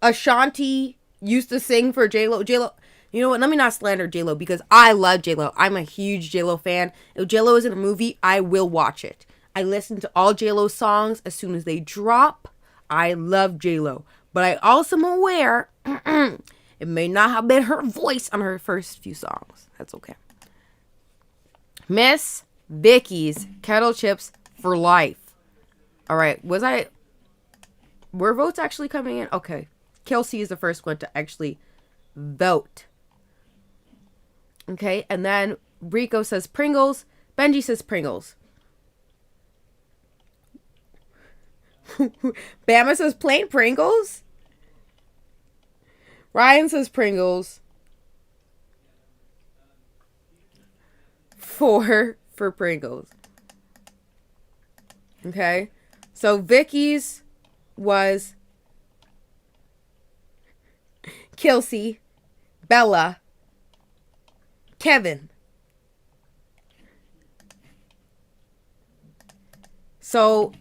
Ashanti used to sing for J-Lo? J-Lo, you know what? Let me not slander J-Lo because I love J-Lo. I'm a huge J-Lo fan. If J-Lo is in a movie, I will watch it. I listen to all J-Lo songs as soon as they drop. I love J-Lo. But I also am aware it may not have been her voice on her first few songs. That's okay. Miss Vicky's kettle chips for life. All right. Were votes actually coming in? Okay. Kelsey is the first one to actually vote. Okay. And then Rico says Pringles. Benji says Pringles. Bama says plain Pringles. Ryan says Pringles. 4 for Pringles. Okay. So Vicky's was Kelsey, Bella, Kevin. So,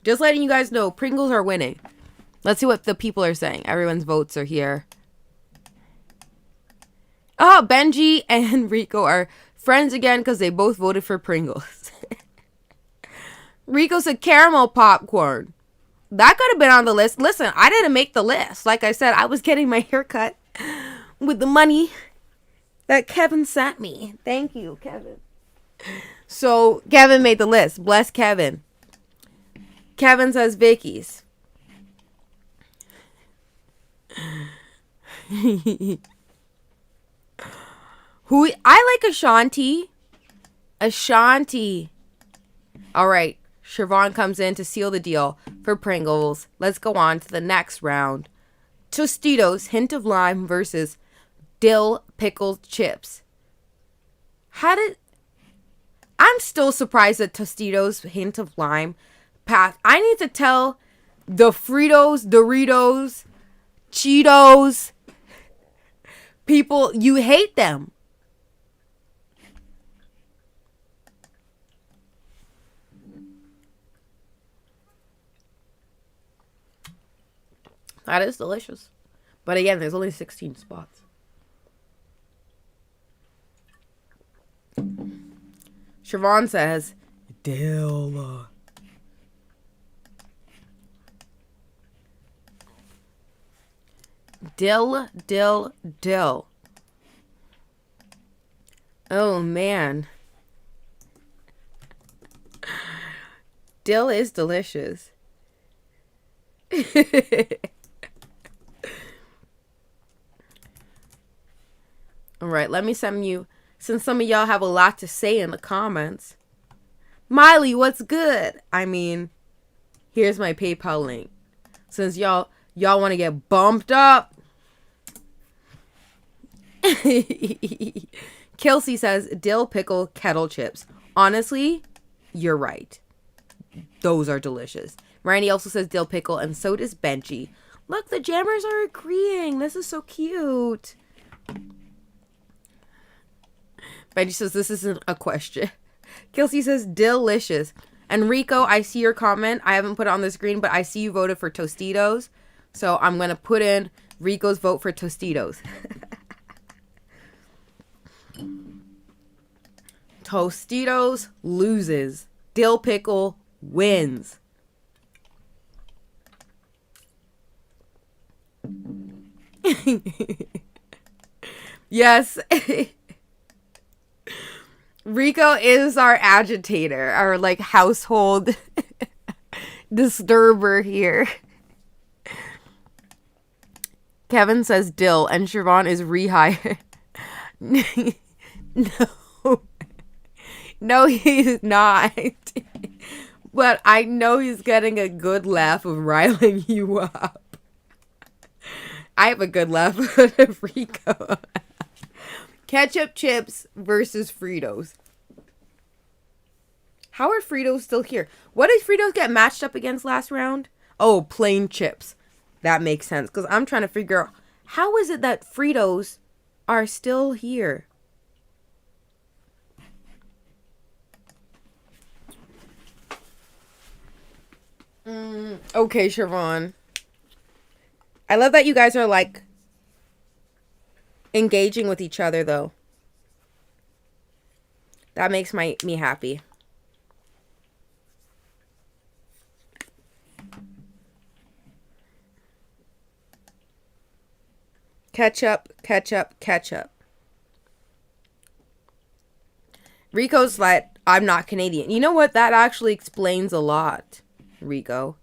just letting you guys know, Pringles are winning. Let's see what the people are saying. Everyone's votes are here. Oh, Benji and Rico are friends again because they both voted for Pringles. Rico said caramel popcorn. That could have been on the list. Listen, I didn't make the list. Like I said, I was getting my haircut with the money that Kevin sent me. Thank you, Kevin. So, Kevin made the list. Bless Kevin. Kevin says Vicky's. Who I like Ashanti. Ashanti. All right. Siobhan comes in to seal the deal for Pringles. Let's go on to the next round. Tostitos hint of lime versus dill pickled chips. I'm still surprised that Tostitos hint of lime passed. I need to tell the Fritos, Doritos, Cheetos people, you hate them. That is delicious. But again, there's only 16 spots. Siobhan says, dill. Dill, dill, dill. Oh, man. Dill is delicious. All right, let me send you, since some of y'all have a lot to say in the comments. Miley, what's good? I mean, here's my PayPal link. Since y'all want to get bumped up. Kelsey says dill pickle kettle chips. Honestly, you're right. Those are delicious. Randy also says dill pickle, and so does Benji. Look, the jammers are agreeing. This is so cute. Benji says this isn't a question. Kelsey says delicious. And Rico, I see your comment. I haven't put it on the screen, but I see you voted for Tostitos. So I'm going to put in Rico's vote for Tostitos. Tostitos loses. Dill pickle wins. Yes. Rico is our agitator, our like household disturber here. Kevin says dill and Siobhan is rehired. No. No, he's not. But I know he's getting a good laugh of riling you up. I have a good laugh of Rico. Ketchup chips versus Fritos. How are Fritos still here? What did Fritos get matched up against last round? Oh, plain chips. That makes sense. Because I'm trying to figure out, how is it that Fritos are still here? Okay, Siobhan. I love that you guys are like engaging with each other, though. That makes me happy. Ketchup, ketchup, ketchup. Rico's like, I'm not Canadian. You know what? That actually explains a lot, Rico.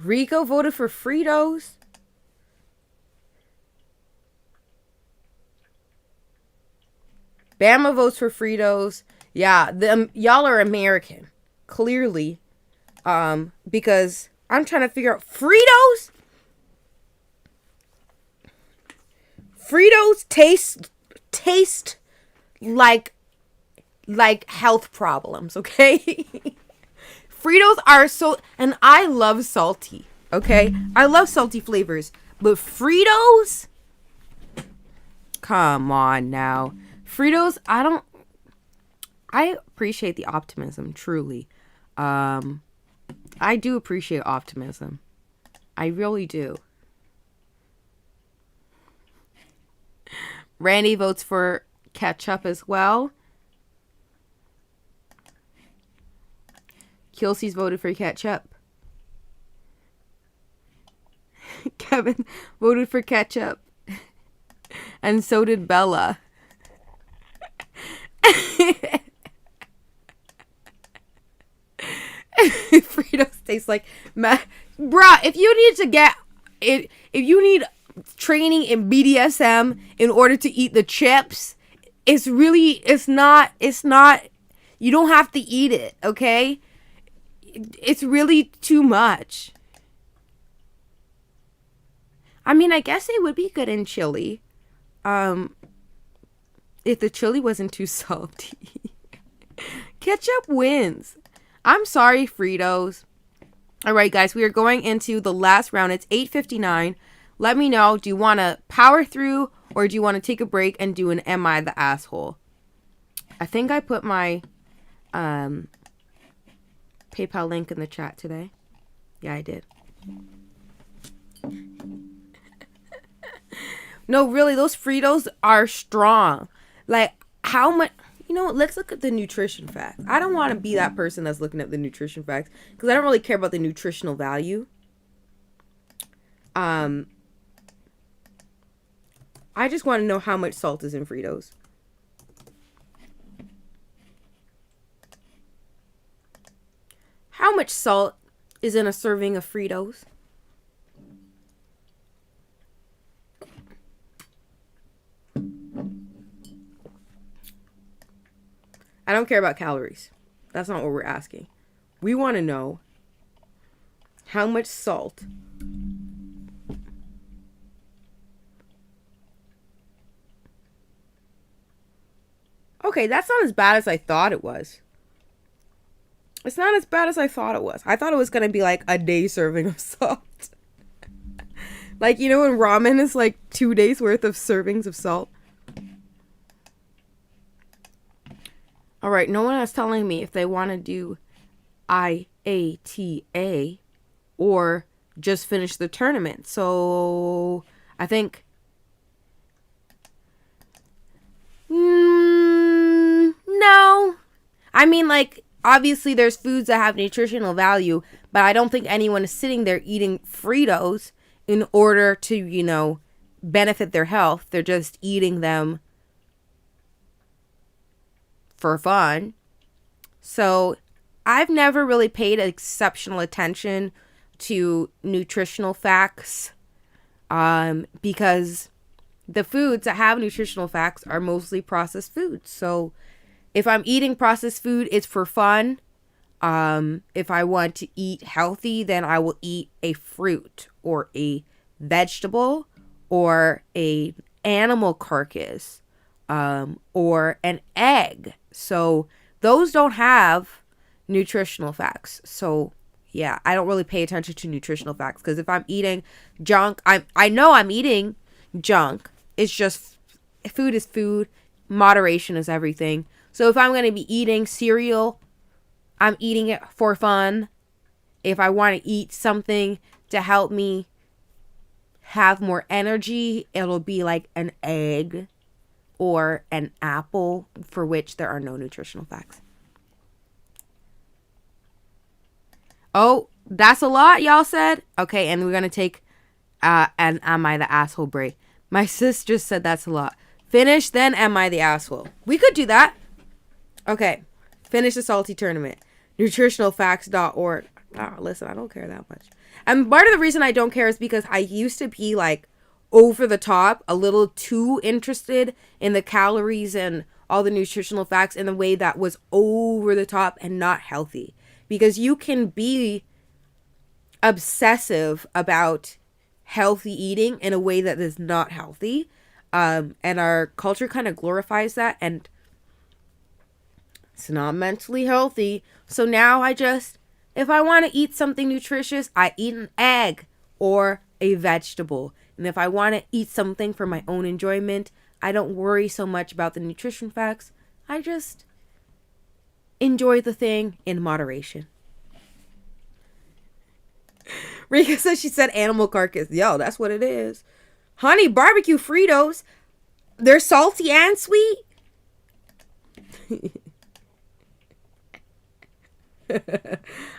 Rico voted for Fritos. Bama votes for Fritos. Yeah, y'all are American, clearly. Because I'm trying to figure out Fritos. Fritos taste like health problems. Okay. Fritos are so, and I love salty. Okay, I love salty flavors, but Fritos. Come on now. Fritos, I appreciate the optimism, truly. I do appreciate optimism. I really do. Randy votes for ketchup as well. Kelsey's voted for ketchup. Kevin voted for ketchup. And so did Bella. Fritos taste like bruh, if you need to get it, if you need training in BDSM in order to eat the chips, it's not, you don't have to eat it, okay? It's really too much. I mean, I guess it would be good in chili. If the chili wasn't too salty. Ketchup wins. I'm sorry, Fritos. All right, guys, we are going into the last round. It's 8:59. Let me know, do you want to power through or do you want to take a break and do an Am I the Asshole? I think I put my PayPal link in the chat today. Yeah, I did. No, really, those Fritos are strong. Like, how much... You know what? Let's look at the nutrition facts. I don't want to be that person that's looking at the nutrition facts because I don't really care about the nutritional value. I just want to know how much salt is in Fritos. How much salt is in a serving of Fritos? I don't care about calories. That's not what we're asking. We want to know how much salt Okay, that's not as bad as I thought it was. It's not as bad as I thought it was. I thought it was going to be like a day serving of salt. Like, you know, when ramen is like 2 days worth of servings of salt. All right, no one is telling me if they want to do IATA or just finish the tournament. So I think no. I mean, like, obviously there's foods that have nutritional value, but I don't think anyone is sitting there eating Fritos in order to, you know, benefit their health. They're just eating them for fun. So I've never really paid exceptional attention to nutritional facts because the foods that have nutritional facts are mostly processed foods. So if I'm eating processed food, it's for fun. If I want to eat healthy, then I will eat a fruit or a vegetable or a animal carcass or an egg. So those don't have nutritional facts. So yeah, I don't really pay attention to nutritional facts because if I'm eating junk, I know I'm eating junk. It's just food is food. Moderation is everything. So if I'm going to be eating cereal, I'm eating it for fun. If I want to eat something to help me have more energy, it'll be like an egg or an apple, for which there are no nutritional facts. Oh, that's a lot, y'all said? Okay, and we're going to take an Am I the Asshole break. My sis just said that's a lot. Finish, then Am I the Asshole? We could do that. Okay, finish the salty tournament. Nutritionalfacts.org. Oh, listen, I don't care that much. And part of the reason I don't care is because I used to be like over the top, a little too interested in the calories and all the nutritional facts in a way that was over the top and not healthy. Because you can be obsessive about healthy eating in a way that is not healthy. And our culture kind of glorifies that, and it's not mentally healthy. So now if I want to eat something nutritious, I eat an egg or a vegetable. And if I want to eat something for my own enjoyment, I don't worry so much about the nutrition facts. I just enjoy the thing in moderation. Rika says she said animal carcass. Yo, that's what it is. Honey barbecue Fritos. They're salty and sweet.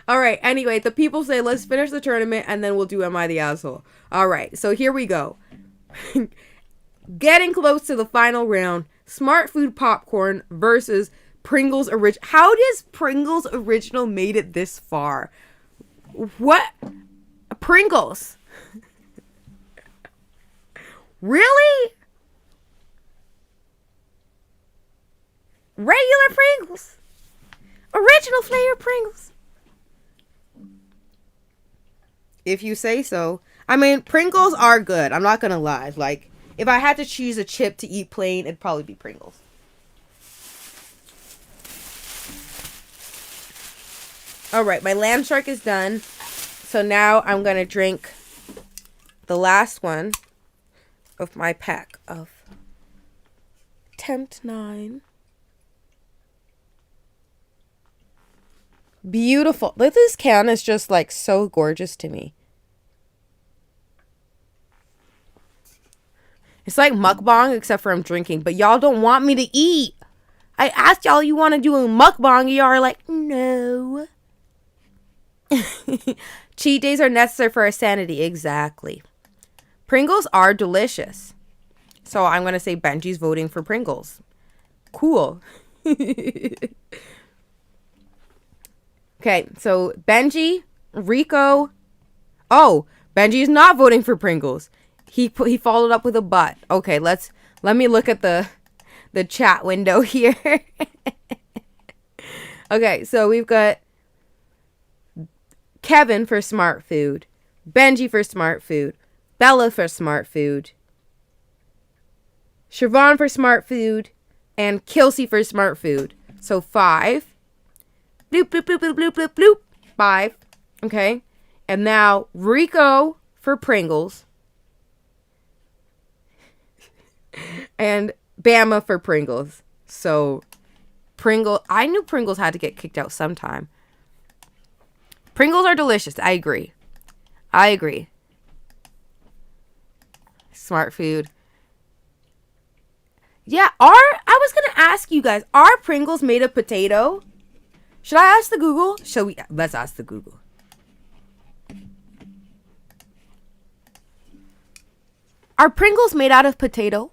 All right. Anyway, the people say let's finish the tournament and then we'll do Am I the Asshole? All right. So here we go. Getting close to the final round. Smart Food popcorn versus Pringles original. How does Pringles original made it this far? What? Pringles? Really? Regular Pringles? Original flavor Pringles? If you say so. I mean, Pringles are good. I'm not gonna lie. Like, if I had to choose a chip to eat plain, it'd probably be Pringles. Alright, my lamb shark is done. So now I'm gonna drink the last one of my pack of Tempt 9. Beautiful. This can is just like so gorgeous to me. It's like mukbang except for I'm drinking, but y'all don't want me to eat. I asked y'all you want to do a mukbang, y'all are like, no. Cheat days are necessary for our sanity. Exactly. Pringles are delicious. So I'm going to say Benji's voting for Pringles. Cool. Okay, so Benji, Rico. Oh, Benji's not voting for Pringles. He followed up with a but. Okay, let me look at the chat window here. Okay, so we've got Kevin for Smart Food, Benji for Smart Food, Bella for Smart Food, Siobhan for Smart Food, and Kelsey for Smart Food. So 5, Bloop, bloop, bloop, bloop, bloop, bloop, bloop. 5. Okay. And now Rico for Pringles. And Bama for Pringles. So I knew Pringles had to get kicked out sometime. Pringles are delicious. I agree. Smart food. Yeah, I was going to ask you guys, are Pringles made of potato? Should I ask the Google? Let's ask the Google. Are Pringles made out of potato?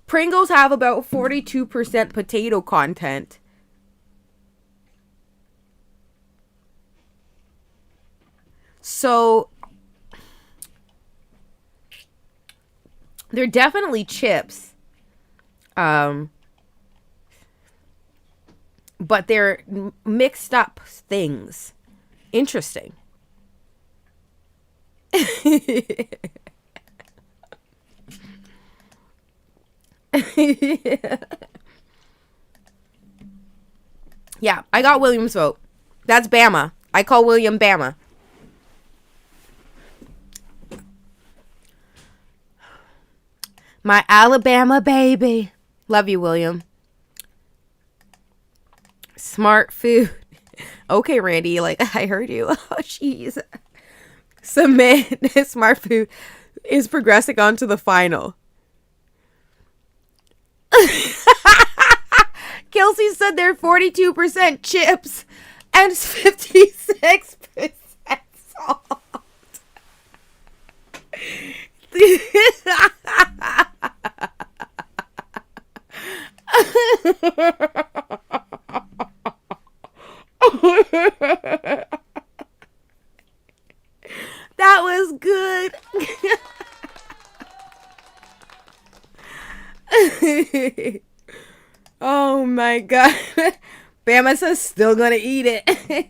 Pringles have about 42% potato content. So they're definitely chips. But they're mixed up things. Interesting. Yeah, I got William's vote. That's Bama. I call William Bama. My Alabama baby. Love you, William. Smart food. Okay, Randy, like, I heard you. Oh, jeez. Submit. Smart food is progressing on to the final. Kelsey said they're 42% chips and 56% salt. That was good. Oh my god. Bama says still gonna eat it.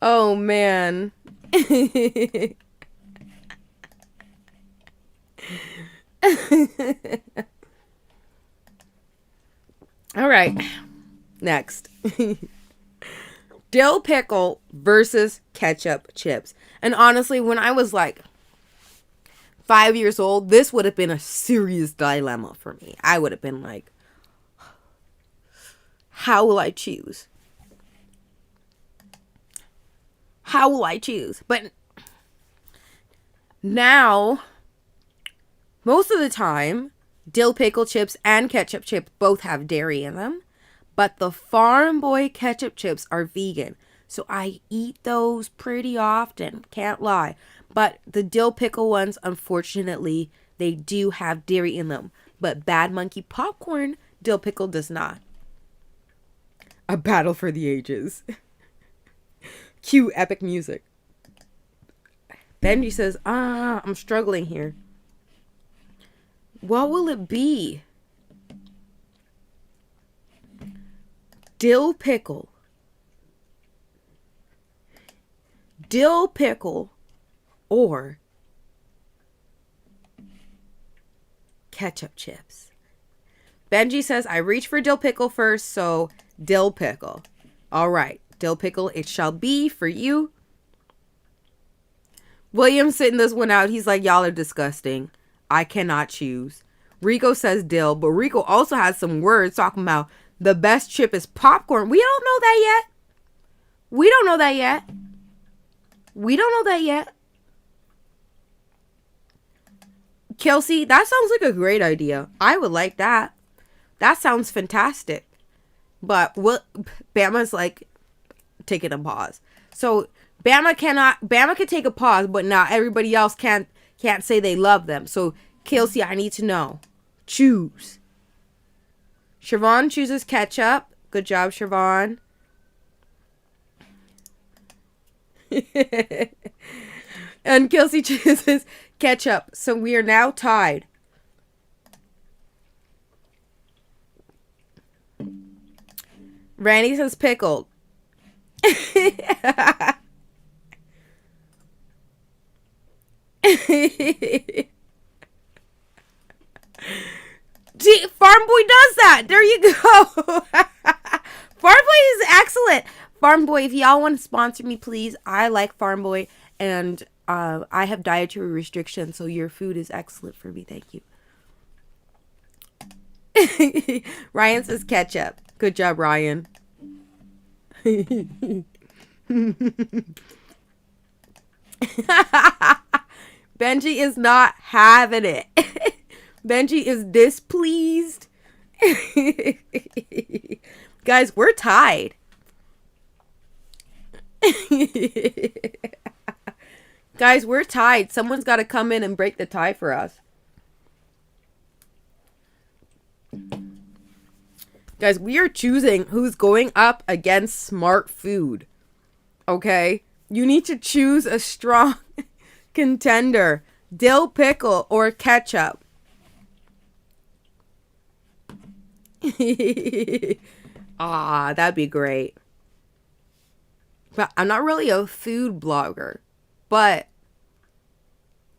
Oh man. All right. Next. Dill pickle versus ketchup chips. And honestly, when I was like 5 years old, this would have been a serious dilemma for me. I would have been like, how will I choose? How will I choose? But now, most of the time, dill pickle chips and ketchup chips both have dairy in them. But the Farm Boy ketchup chips are vegan. So I eat those pretty often. Can't lie. But the dill pickle ones, unfortunately, they do have dairy in them. But Bad Monkey popcorn, dill pickle does not. A battle for the ages. Cue epic music. Benji says, I'm struggling here. What will it be? Dill pickle. Dill pickle or ketchup chips. Benji says, I reached for dill pickle first, so dill pickle. All right, dill pickle, it shall be for you. William's sitting this one out. He's like, y'all are disgusting. I cannot choose. Rico says dill, but Rico also has some words talking about the best chip is popcorn. We don't know that yet. We don't know that yet. We don't know that yet. Kelsey, that sounds like a great idea. I would like that. That sounds fantastic. But Bama's like taking a pause. So Bama can take a pause, but not everybody else can't say they love them. So Kelsey, I need to know. Choose. Siobhan chooses ketchup. Good job, Siobhan. And Kelsey chooses ketchup. So we are now tied. Randy says pickled. Farm Boy does that. There you go. Farm Boy is excellent. Farm Boy, if y'all want to sponsor me, please. I like Farm Boy, and I have dietary restrictions, so your food is excellent for me. Thank you. Ryan says ketchup. Good job, Ryan. Benji is not having it. Benji is displeased. Guys, we're tied. Guys, we're tied. Someone's got to come in and break the tie for us. Guys, we are choosing who's going up against Smart Food. Okay? You need to choose a strong contender. Dill pickle or ketchup. That'd be great. But I'm not really a food blogger, but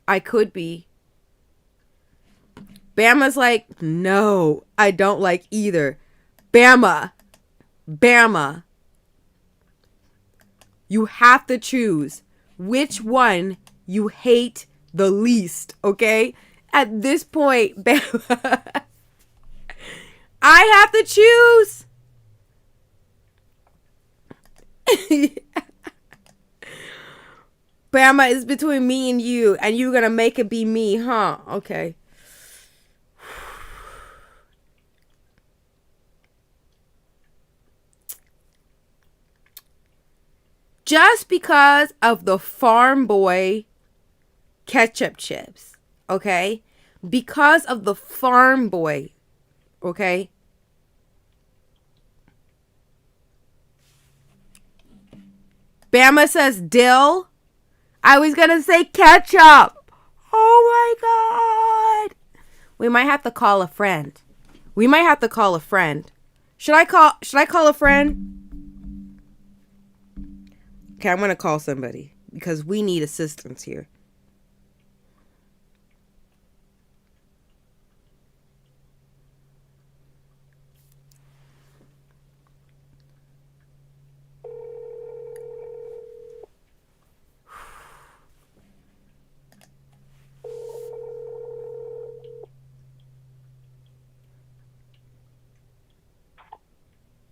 I could be. Bama's like, no, I don't like either. Bama. You have to choose which one you hate the least, okay? At this point, Bama, I have to choose. Bama is between me and you're gonna make it be me, huh? Okay. Just because of the Farm Boy ketchup chips, okay? Because of the Farm Boy, okay? Bama says dill. I was gonna say ketchup. Oh my God. We might have to call a friend. Should I call a friend? Okay, I'm gonna call somebody because we need assistance here.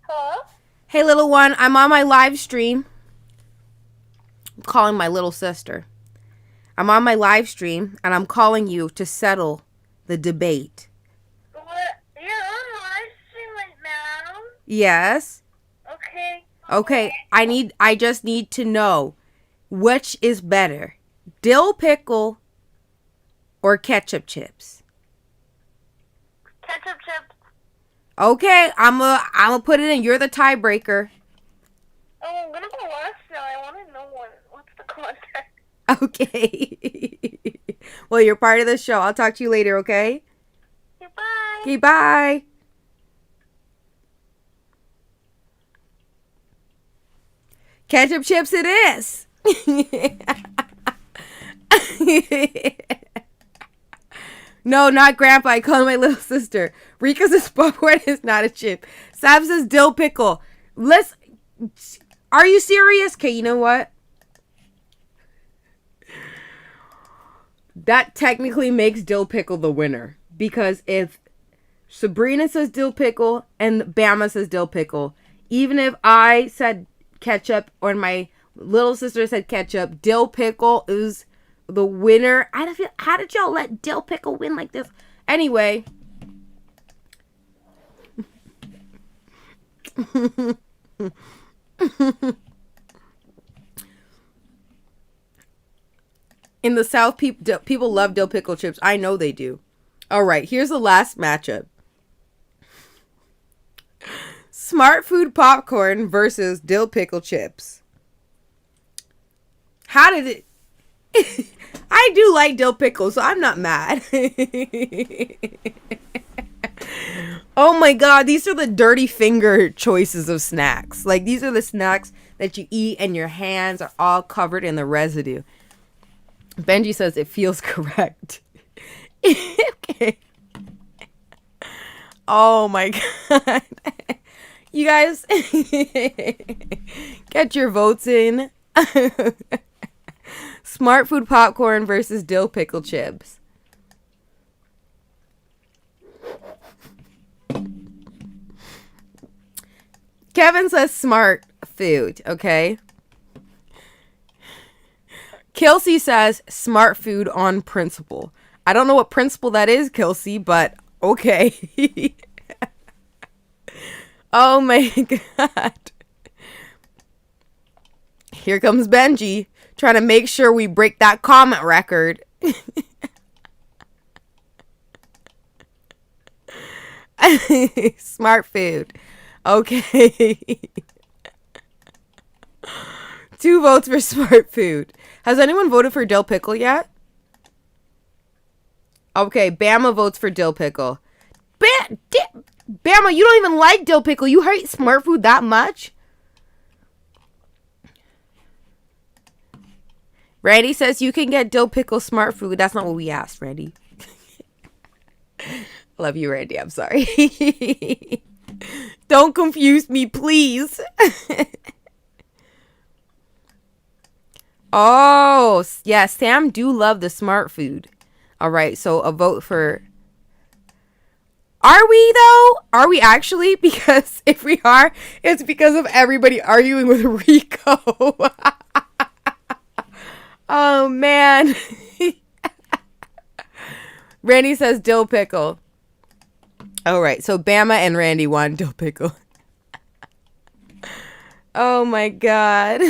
Hello? Hey, little one, I'm on my live stream. I'm calling my little sister. I'm on my live stream, and I'm calling you to settle the debate. What? You're on live stream right now? Yes? Okay. I just need to know which is better, dill pickle or ketchup chips. Ketchup chips. Okay, I'm gonna put it in. You're the tiebreaker. Oh, I'm gonna go last now. I want to know what's the context. Okay. Well, you're part of the show. I'll talk to you later, okay? Goodbye. Okay, bye. Ketchup chips it is. No, not Grandpa. I call my little sister. Rika says popcorn is not a chip. Sab says dill pickle. Are you serious? Okay, you know what? That technically makes dill pickle the winner. Because if Sabrina says dill pickle and Bama says dill pickle, even if I said ketchup or my little sister said ketchup, dill pickle is the winner. How did y'all let dill pickle win like this? Anyway. In the South, people love dill pickle chips. I know they do. All right, here's the last matchup. Smart Food popcorn versus dill pickle chips. How did it... I do like dill pickle, so I'm not mad. Oh my God, these are the dirty finger choices of snacks. Like, these are the snacks that you eat and your hands are all covered in the residue. Benji says it feels correct. Okay. Oh my God. You guys, get your votes in. Smart food popcorn versus dill pickle chips. Kevin says smart food, okay? Kelsey says smart food on principle. I don't know what principle that is, Kelsey, but okay. Oh my God. Here comes Benji trying to make sure we break that comment record. Smart food. Okay. 2 votes for smart food. Has anyone voted for dill pickle yet? Okay, Bama votes for dill pickle. Bama, you don't even like dill pickle. You hate smart food that much? Randy says you can get dill pickle smart food. That's not what we asked, Randy. Love you, Randy. I'm sorry. Don't confuse me, please. Oh, yeah, Sam do love the smart food. All right, so a vote for... Are we, though? Are we actually? Because if we are, it's because of everybody arguing with Rico. Oh, man. Randy says dill pickle. All right, so Bama and Randy won dill pickle. Oh, my God.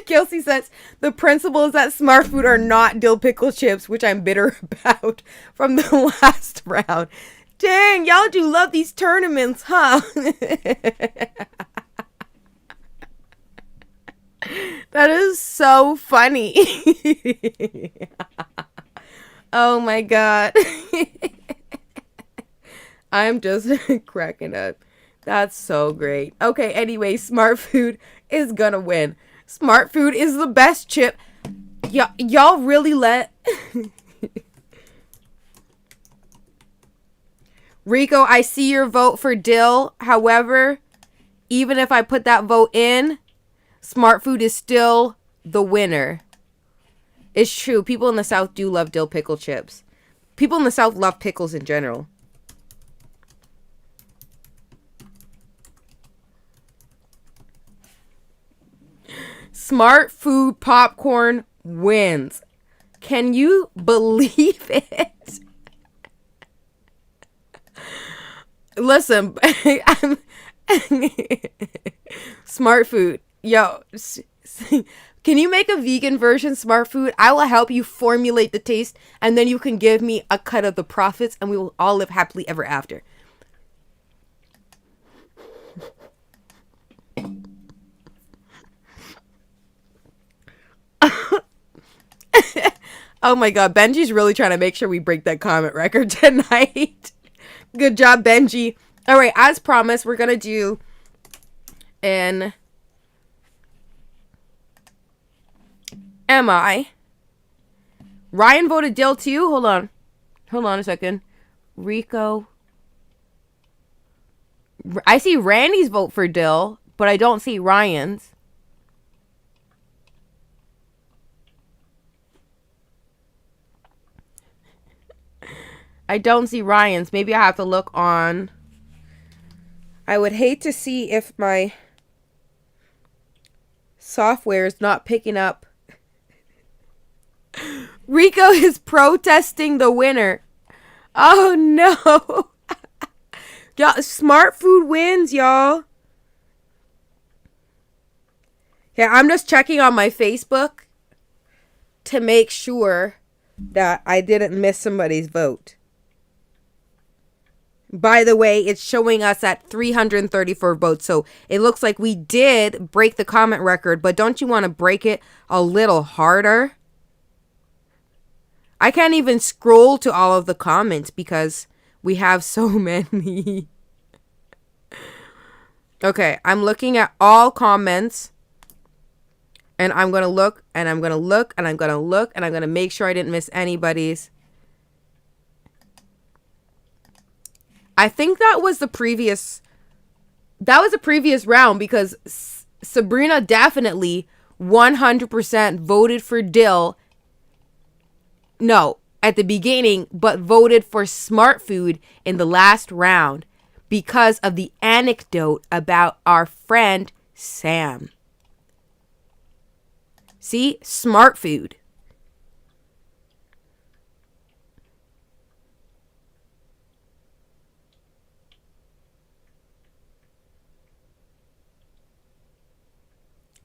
Kelsey says the principle is that smart food are not dill pickle chips, which I'm bitter about from the last round. Dang, y'all do love these tournaments, huh? That is so funny. Oh my God. I'm just cracking up. That's so great. Okay, anyway, smart food is gonna win. Smart food is the best chip. Y'all really let... Rico, I see your vote for dill. However, even if I put that vote in, smart food is still the winner. It's true. People in the South do love dill pickle chips. People in the South love pickles in general. Smart food popcorn wins. Can you believe it? Listen, smart food. Yo, can you make a vegan version smart food? I will help you formulate the taste, and then you can give me a cut of the profits, and we will all live happily ever after. Oh my God, Benji's really trying to make sure we break that comment record tonight. Good job, Benji. All right, as promised, we're gonna do an Am I? Ryan voted dill too? Hold on a second. Rico. I see Randy's vote for dill, but I don't see Ryan's. I don't see Ryan's. Maybe I have to look on. I would hate to see if my software is not picking up. Rico is protesting the winner. Oh no. Y'all, smart food wins, y'all. Yeah, I'm just checking on my Facebook to make sure that I didn't miss somebody's vote. By the way, it's showing us at 334 votes. So it looks like we did break the comment record, but don't you want to break it a little harder? I can't even scroll to all of the comments because we have so many. Okay, I'm looking at all comments. And I'm going to look, and I'm going to look, and I'm going to look, and I'm going to make sure I didn't miss anybody's. I think that was the previous round, because Sabrina definitely 100% voted for dill. No, at the beginning, but voted for smart food in the last round because of the anecdote about our friend Sam. See? Smart food.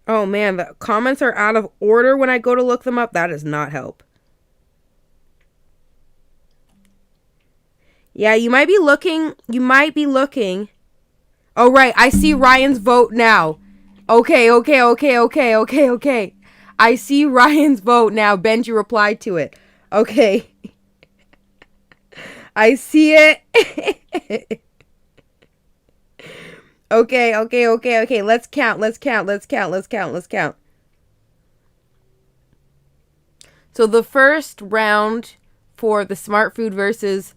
Oh man, the comments are out of order when I go to look them up. That does not help. Yeah, you might be looking. Oh, right. I see Ryan's vote now. Okay. I see Ryan's vote now. Benji replied to it. Okay. I see it. Okay. Let's count. So the first round for the smart food versus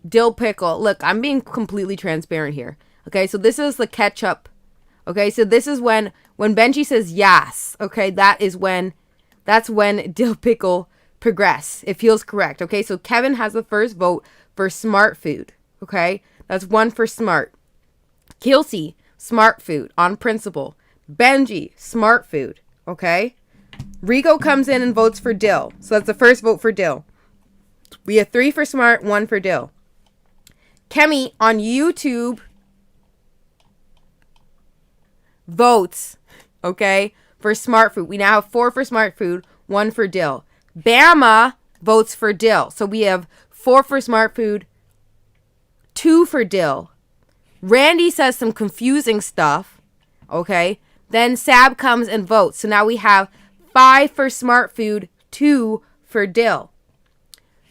dill pickle. Look, I'm being completely transparent here. Okay, so this is the ketchup. Okay, so this is when Benji says yes. Okay, that's when dill pickle progress. It feels correct. Okay, so Kevin has the first vote for smart food. Okay, that's 1 for smart. Kelsey, smart food on principle. Benji, smart food. Okay, Rico comes in and votes for dill. So that's the first vote for dill. We have 3 for smart, 1 for dill. Kemi on YouTube votes, okay, for smart food. We now have 4 for smart food, 1 for dill. Bama votes for dill. So we have 4 for smart food, 2 for dill. Randy says some confusing stuff, okay? Then Sab comes and votes. So now we have 5 for smart food, 2 for dill.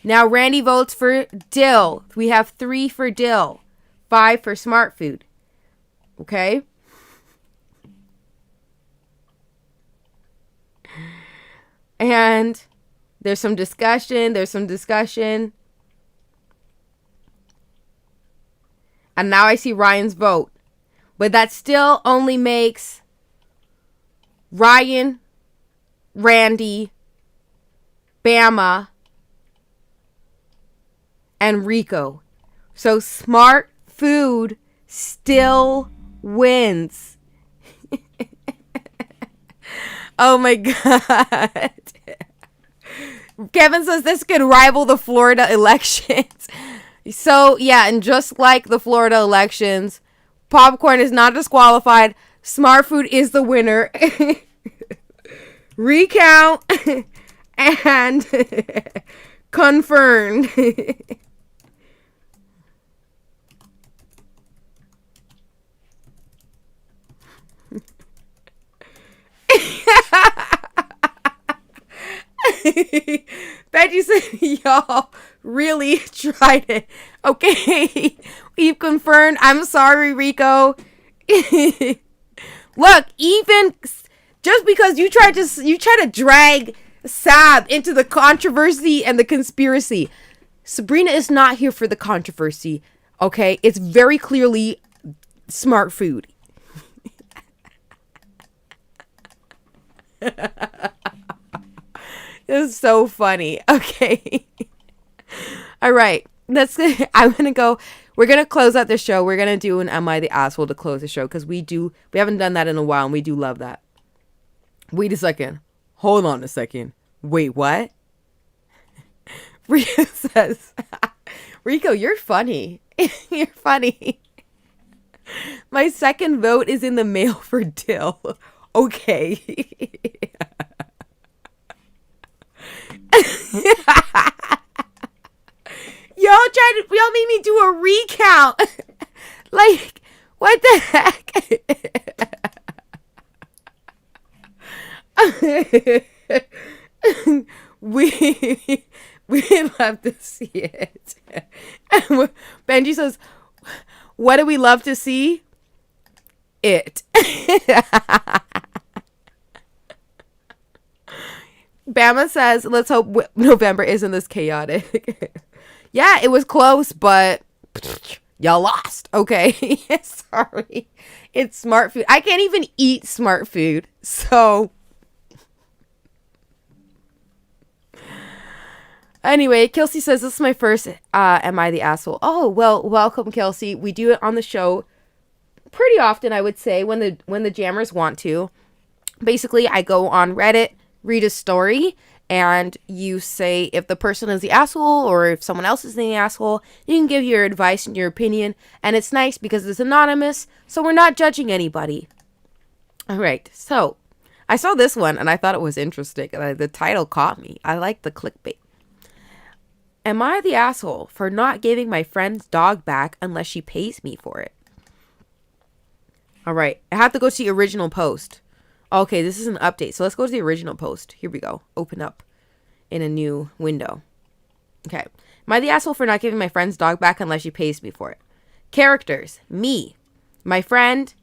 Now Randy votes for dill. We have 3 for dill, 5 for smart food. Okay? And there's some discussion. And now I see Ryan's vote. But that still only makes Ryan, Randy, Bama, and Rico. So smart food still wins. Oh my God. Kevin says this could rival the Florida elections. So yeah, and just like the Florida elections, popcorn is not disqualified. Smart food is the winner. Recount and confirmed. Betty said, y'all really tried it. Okay, we've confirmed. I'm sorry, Rico. Look, even just because you try to drag Sab into the controversy and the conspiracy, Sabrina is not here for the controversy. Okay, it's very clearly smart food. It's so funny. Okay. All right. We're going to close out the show. We're going to do an Am I the Asshole to close the show, because we haven't done that in a while, and we do love that. Wait a second. Hold on a second. Wait, what? Rico says, Rico, you're funny. You're funny. My second vote is in the mail for dill. Okay. Y'all made me do a recount. Like, what the heck? We'd love to see it. Benji says, what do we love to see? It. Bama says, let's hope November isn't this chaotic. Yeah, it was close, but y'all lost. Okay. Sorry. It's smart food. I can't even eat smart food. So anyway, Kelsey says, this is my first Am I the Asshole? Oh, well, welcome, Kelsey. We do it on the show pretty often, I would say, when the jammers want to. Basically, I go on Reddit, read a story, and you say if the person is the asshole or if someone else is the asshole. You can give your advice and your opinion, and it's nice because it's anonymous, so we're not judging anybody. All right, so I saw this one and I thought it was interesting. The title caught me. I like the clickbait. Am I the asshole for not giving my friend's dog back unless she pays me for it? All right, I have to go to the original post. Okay, this is an update. So let's go to the original post. Here we go. Open up in a new window. Okay. Am I the asshole for not giving my friend's dog back unless she pays me for it? Characters. Me. My friend,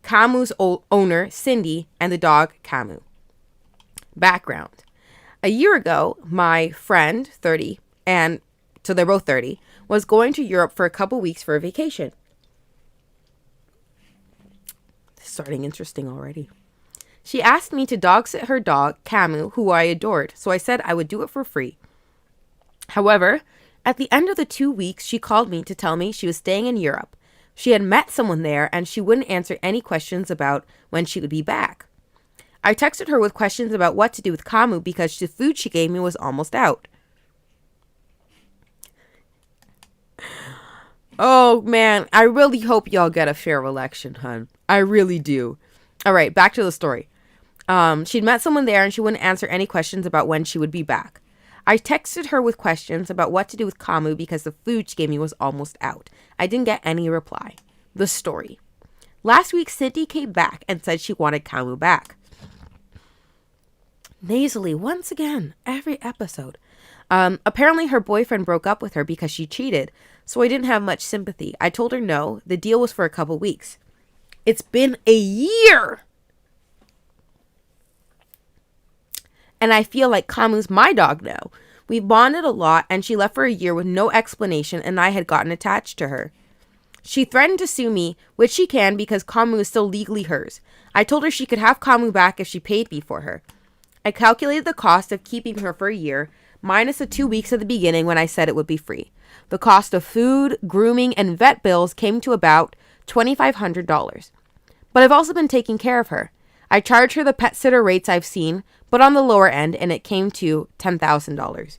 Camus' owner, Cindy, and the dog, Camus. Background. A year ago, my friend, 30, and so they're both 30, was going to Europe for a couple weeks for a vacation. This is starting interesting already. She asked me to dog sit her dog, Camus, who I adored, so I said I would do it for free. However, at the end of the 2 weeks, she called me to tell me she was staying in Europe. She had met someone there, and she wouldn't answer any questions about when she would be back. I texted her with questions about what to do with Camus because the food she gave me was almost out. Oh, man, I really hope y'all get a fair election, hun. I really do. All right, back to the story. She'd met someone there and she wouldn't answer any questions about when she would be back. I texted her with questions about what to do with Camus because the food she gave me was almost out. I didn't get any reply. The story. Last week, Cindy came back and said she wanted Camus back. Nasally, once again, every episode. Apparently her boyfriend broke up with her because she cheated, so I didn't have much sympathy. I told her no, the deal was for a couple weeks. It's been a year! And I feel like Camus' my dog now. We bonded a lot and she left for a year with no explanation and I had gotten attached to her. She threatened to sue me, which she can because Camus is still legally hers. I told her she could have Camus back if she paid me for her. I calculated the cost of keeping her for a year, minus the 2 weeks at the beginning when I said it would be free. The cost of food, grooming, and vet bills came to about $2,500. But I've also been taking care of her. I charge her the pet sitter rates I've seen, but on the lower end, and it came to $10,000.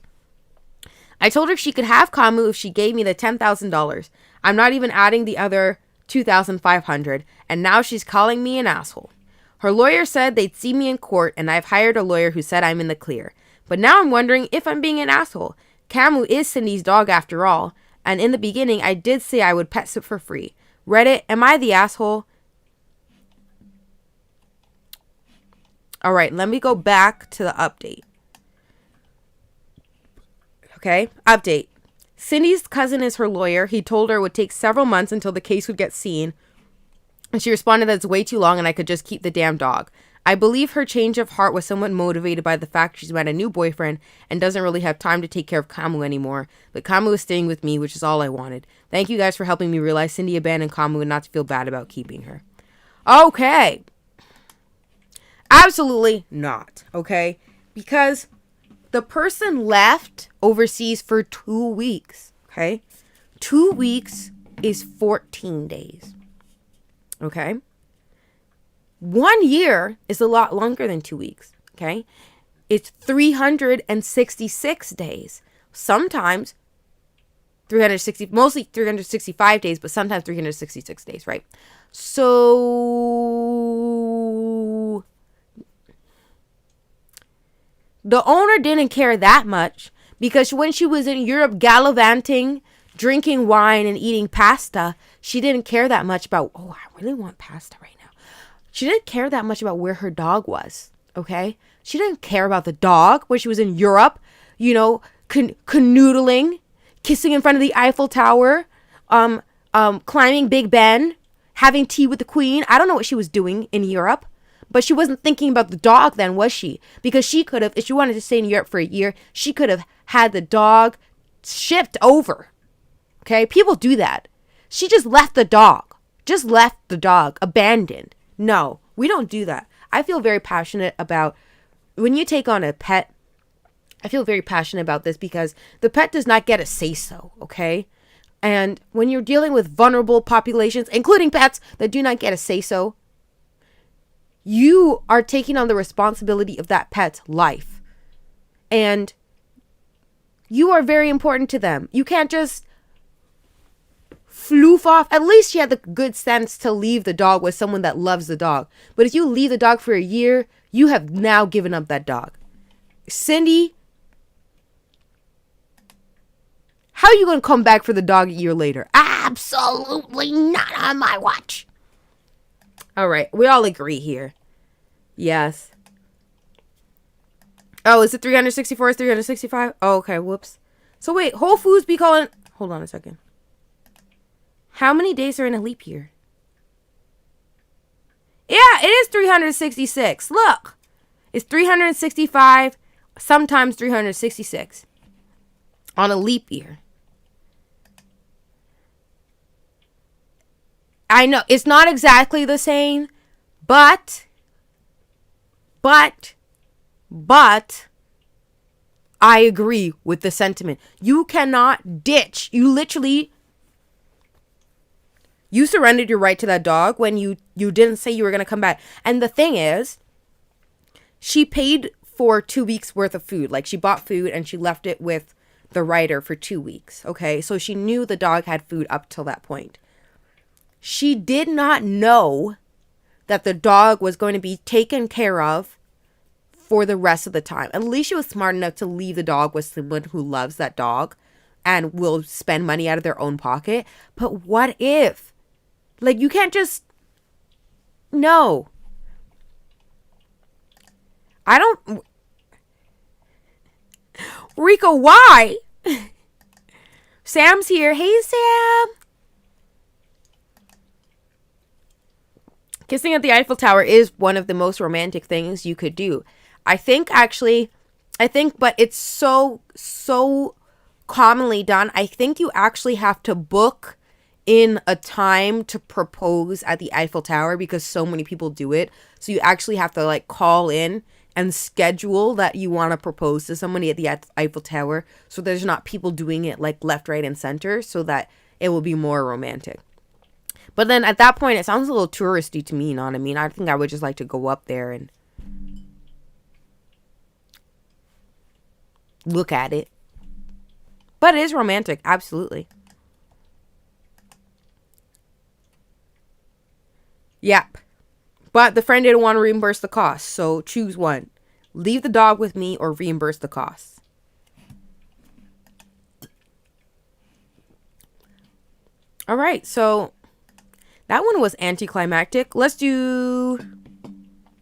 I told her she could have Camus if she gave me the $10,000. I'm not even adding the other $2,500, and now she's calling me an asshole. Her lawyer said they'd see me in court, and I've hired a lawyer who said I'm in the clear. But now I'm wondering if I'm being an asshole. Camus is Cindy's dog after all, and in the beginning I did say I would pet sit for free. Reddit, am I the asshole? All right, let me go back to the update. Okay, update. Cindy's cousin is her lawyer. He told her it would take several months until the case would get seen. And she responded that it's way too long and I could just keep the damn dog. I believe her change of heart was somewhat motivated by the fact she's met a new boyfriend and doesn't really have time to take care of Camus anymore. But Camus is staying with me, which is all I wanted. Thank you guys for helping me realize Cindy abandoned Camus and not to feel bad about keeping her. Okay. Absolutely not. Okay. Because the person left overseas for 2 weeks. Okay. 2 weeks is 14 days. Okay. 1 year is a lot longer than 2 weeks. Okay. It's 366 days. Sometimes 360, mostly 365 days, but sometimes 366 days, right? So the owner didn't care that much because when she was in Europe gallivanting, drinking wine and eating pasta, she didn't care that much about, oh, I really want pasta right now. She didn't care that much about where her dog was, okay? She didn't care about the dog when she was in Europe, you know, canoodling, kissing in front of the Eiffel Tower, climbing Big Ben, having tea with the Queen. I don't know what she was doing in Europe, But she wasn't thinking about the dog then, was she? Because she could have, if she wanted to stay in Europe for a year, she could have had the dog shipped over. Okay? People do that. She just left the dog. Just left the dog abandoned. No, we don't do that. I feel very passionate about when you take on a pet. I feel very passionate about this because the pet does not get a say-so, okay? And when you're dealing with vulnerable populations, including pets that do not get a say-so, you are taking on the responsibility of that pet's life. And you are very important to them. You can't just floof off. At least she had the good sense to leave the dog with someone that loves the dog. But if you leave the dog for a year, you have now given up that dog. Cindy, how are you going to come back for the dog a year later? Absolutely not on my watch. All right. We all agree here. Yes. Oh, is it 364 or 365? Oh, okay. Whoops. So wait, Whole Foods be calling... Hold on a second. How many days are in a leap year? Yeah, it is 366. Look. It's 365, sometimes 366 on a leap year. I know it's not exactly the same, but I agree with the sentiment. You cannot ditch. You surrendered your right to that dog when you didn't say you were going to come back. And the thing is, she paid for 2 weeks worth of food. Like, she bought food and she left it with the writer for 2 weeks. Okay. So she knew the dog had food up till that point. She did not know that the dog was going to be taken care of for the rest of the time. At least she was smart enough to leave the dog with someone who loves that dog and will spend money out of their own pocket. But what if? Like, you can't just... No. I don't... Rico, why? Sam's here. Hey, Sam. Kissing at the Eiffel Tower is one of the most romantic things you could do. But it's so commonly done. I think you actually have to book in a time to propose at the Eiffel Tower because so many people do it. So you actually have to like call in and schedule that you want to propose to somebody at the Eiffel Tower. So there's not people doing it like left, right, and center so that it will be more romantic. But then at that point, it sounds a little touristy to me, you know what I mean? I think I would just like to go up there and look at it. But it is romantic, absolutely. Yep. But the friend didn't want to reimburse the cost, so choose one. Leave the dog with me or reimburse the costs. All right, so... that one was anticlimactic. Let's do...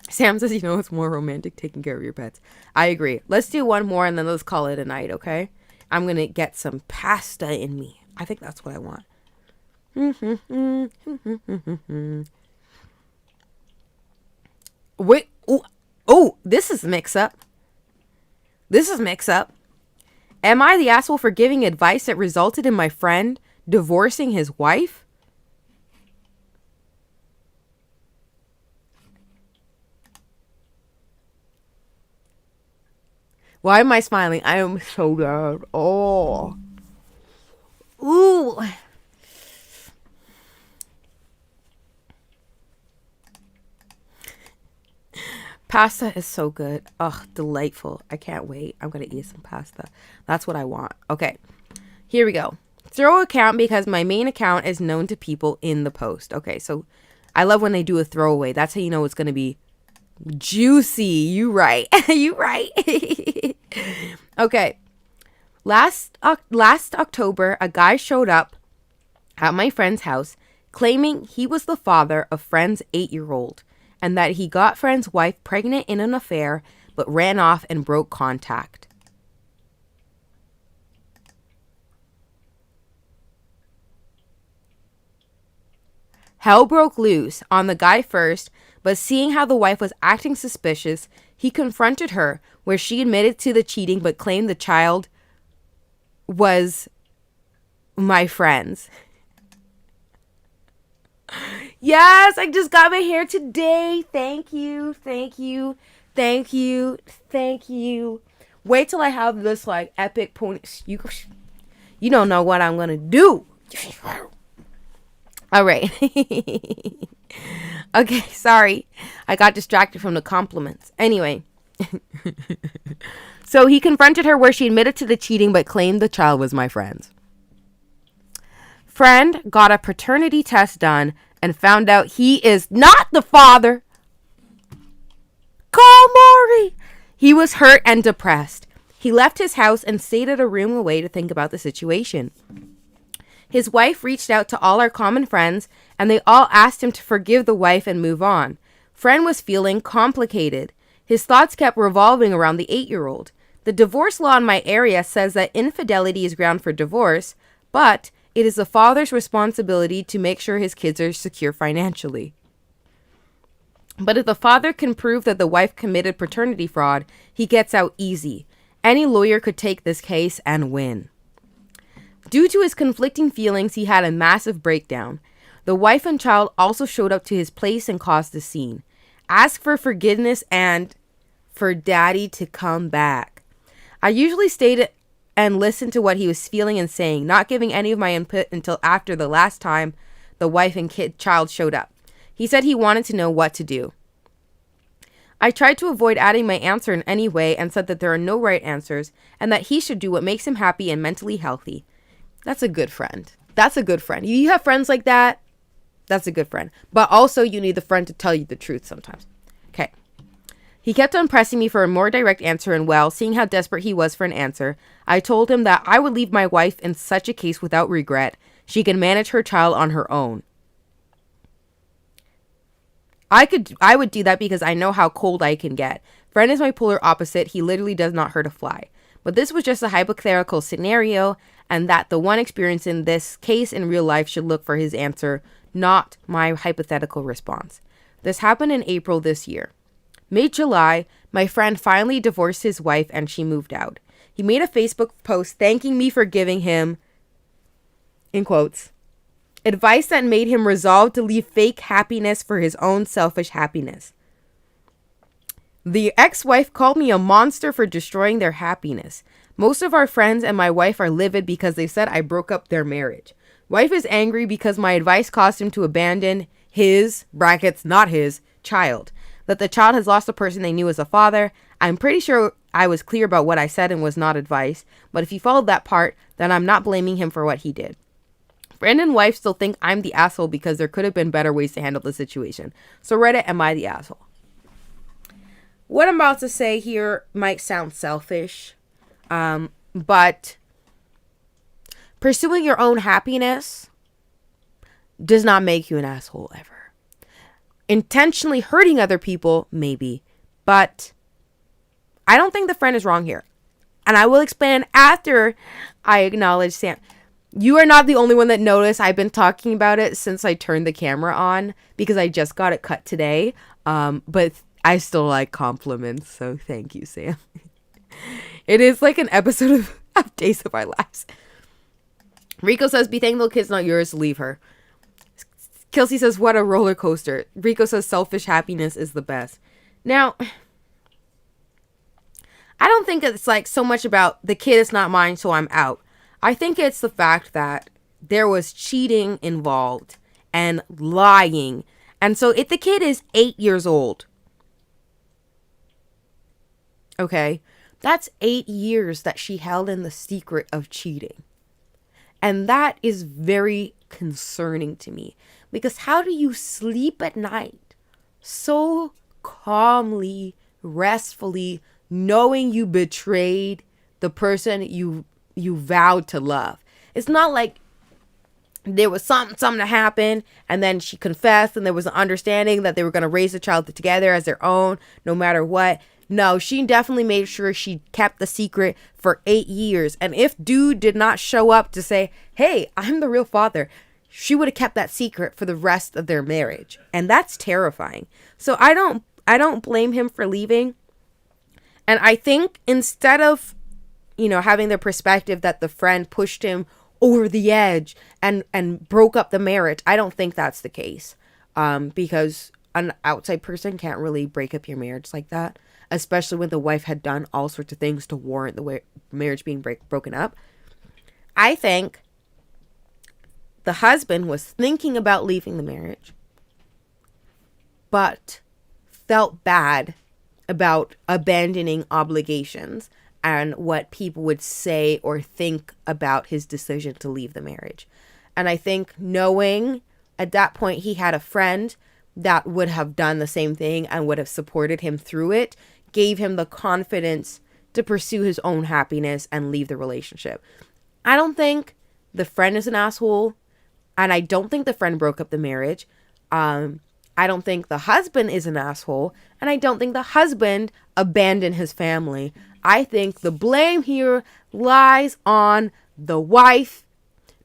Sam says, it's more romantic taking care of your pets. I agree. Let's do one more and then let's call it a night, okay? I'm going to get some pasta in me. I think that's what I want. Wait. Oh, this is mix up. Am I the asshole for giving advice that resulted in my friend divorcing his wife? Why am I smiling? I am so bad. Oh. Ooh. Pasta is so good. Ugh, delightful. I can't wait. I'm going to eat some pasta. That's what I want. Okay. Here we go. Throw account because my main account is known to people in the post. Okay, so I love when they do a throwaway. That's how you know it's going to be juicy. You right. You right. Okay. Last October, a guy showed up at my friend's house claiming he was the father of friend's 8-year-old and that he got friend's wife pregnant in an affair but ran off and broke contact. Hell broke loose on the guy first, but seeing how the wife was acting suspicious, he confronted her, where she admitted to the cheating but claimed the child was my friend's. Yes, I just got my hair today. Thank you, thank you, thank you, thank you. Wait till I have this like epic pony. You don't know what I'm gonna do. All right. Okay, sorry. I got distracted from the compliments. Anyway. So he confronted her where she admitted to the cheating but claimed the child was my friend's. Friend got a paternity test done and found out he is not the father. Call Maury. He was hurt and depressed. He left his house and stayed at a room away to think about the situation. His wife reached out to all our common friends, and they all asked him to forgive the wife and move on. Friend was feeling complicated. His thoughts kept revolving around the 8-year-old. The divorce law in my area says that infidelity is ground for divorce, but it is the father's responsibility to make sure his kids are secure financially. But if the father can prove that the wife committed paternity fraud, he gets out easy. Any lawyer could take this case and win. Due to his conflicting feelings, he had a massive breakdown. The wife and child also showed up to his place and caused a scene. Asked for forgiveness and for daddy to come back. I usually stayed and listened to what he was feeling and saying, not giving any of my input until after the last time the wife and child showed up. He said he wanted to know what to do. I tried to avoid adding my answer in any way and said that there are no right answers and that he should do what makes him happy and mentally healthy. That's a good friend. That's a good friend. You have friends like that? That's a good friend. But also you need the friend to tell you the truth sometimes. Okay. He kept on pressing me for a more direct answer, and well, seeing how desperate he was for an answer, I told him that I would leave my wife in such a case without regret. She can manage her child on her own. I would do that because I know how cold I can get. Friend is my polar opposite. He literally does not hurt a fly. But this was just a hypothetical scenario, and that the one experience in this case in real life should look for his answer, not my hypothetical response. This happened in April this year. Mid-July, my friend finally divorced his wife and she moved out. He made a Facebook post thanking me for giving him, in quotes, advice that made him resolve to leave fake happiness for his own selfish happiness. The ex-wife called me a monster for destroying their happiness. Most of our friends and my wife are livid because they said I broke up their marriage. Wife is angry because my advice caused him to abandon his, brackets, not his, child. That the child has lost a person they knew as a father. I'm pretty sure I was clear about what I said and was not advice. But if he followed that part, then I'm not blaming him for what he did. Friend and wife still think I'm the asshole because there could have been better ways to handle the situation. So Reddit, am I the asshole? What I'm about to say here might sound selfish, but pursuing your own happiness does not make you an asshole ever. Intentionally hurting other people, maybe, but I don't think the friend is wrong here. And I will explain after I acknowledge Sam. You are not the only one that noticed. I've been talking about it since I turned the camera on because I just got it cut today. But I still like compliments, so thank you, Sam. It is like an episode of Days of Our Lives. Rico says, be thankful kid's not yours, leave her. Kelsey says, what a roller coaster. Rico says, selfish happiness is the best. Now, I don't think it's like so much about the kid is not mine, so I'm out. I think it's the fact that there was cheating involved and lying. And so if the kid is 8 years old, okay, that's 8 years that she held in the secret of cheating. And that is very concerning to me. Because how do you sleep at night so calmly, restfully, knowing you betrayed the person you vowed to love? It's not like there was something to happen and then she confessed and there was an understanding that they were going to raise the child together as their own no matter what. No, she definitely made sure she kept the secret for 8 years. And if dude did not show up to say, hey, I'm the real father, she would have kept that secret for the rest of their marriage. And that's terrifying. So I don't blame him for leaving. And I think instead of, having the perspective that the friend pushed him over the edge and broke up the marriage, I don't think that's the case. Because an outside person can't really break up your marriage like that, especially when the wife had done all sorts of things to warrant the marriage being broken up. I think the husband was thinking about leaving the marriage, but felt bad about abandoning obligations and what people would say or think about his decision to leave the marriage. And I think knowing at that point he had a friend that would have done the same thing and would have supported him through it, gave him the confidence to pursue his own happiness and leave the relationship. I don't think the friend is an asshole, and I don't think the friend broke up the marriage. I don't think the husband is an asshole, and I don't think the husband abandoned his family. I think the blame here lies on the wife,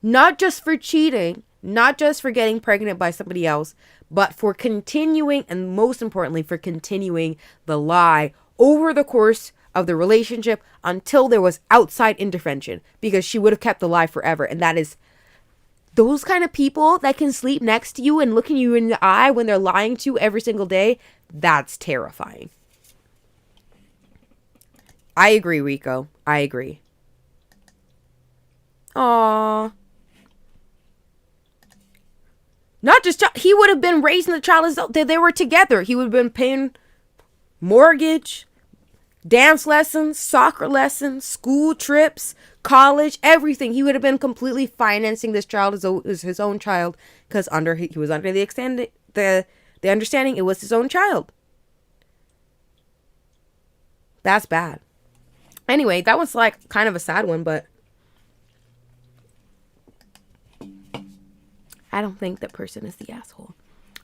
not just for cheating, not just for getting pregnant by somebody else, but for continuing, and most importantly, for continuing the lie over the course of the relationship until there was outside intervention, because she would have kept the lie forever. And that is those kind of people that can sleep next to you and looking you in the eye when they're lying to you every single day. That's terrifying. I agree, Rico. I agree. Aww. Not just he would have been raising the child as they were together. He would have been paying mortgage, dance lessons, soccer lessons, school trips, college, everything. He would have been completely financing this child as his own child, because he was under the understanding it was his own child. That's bad. Anyway, that was like kind of a sad one, but I don't think that person is the asshole.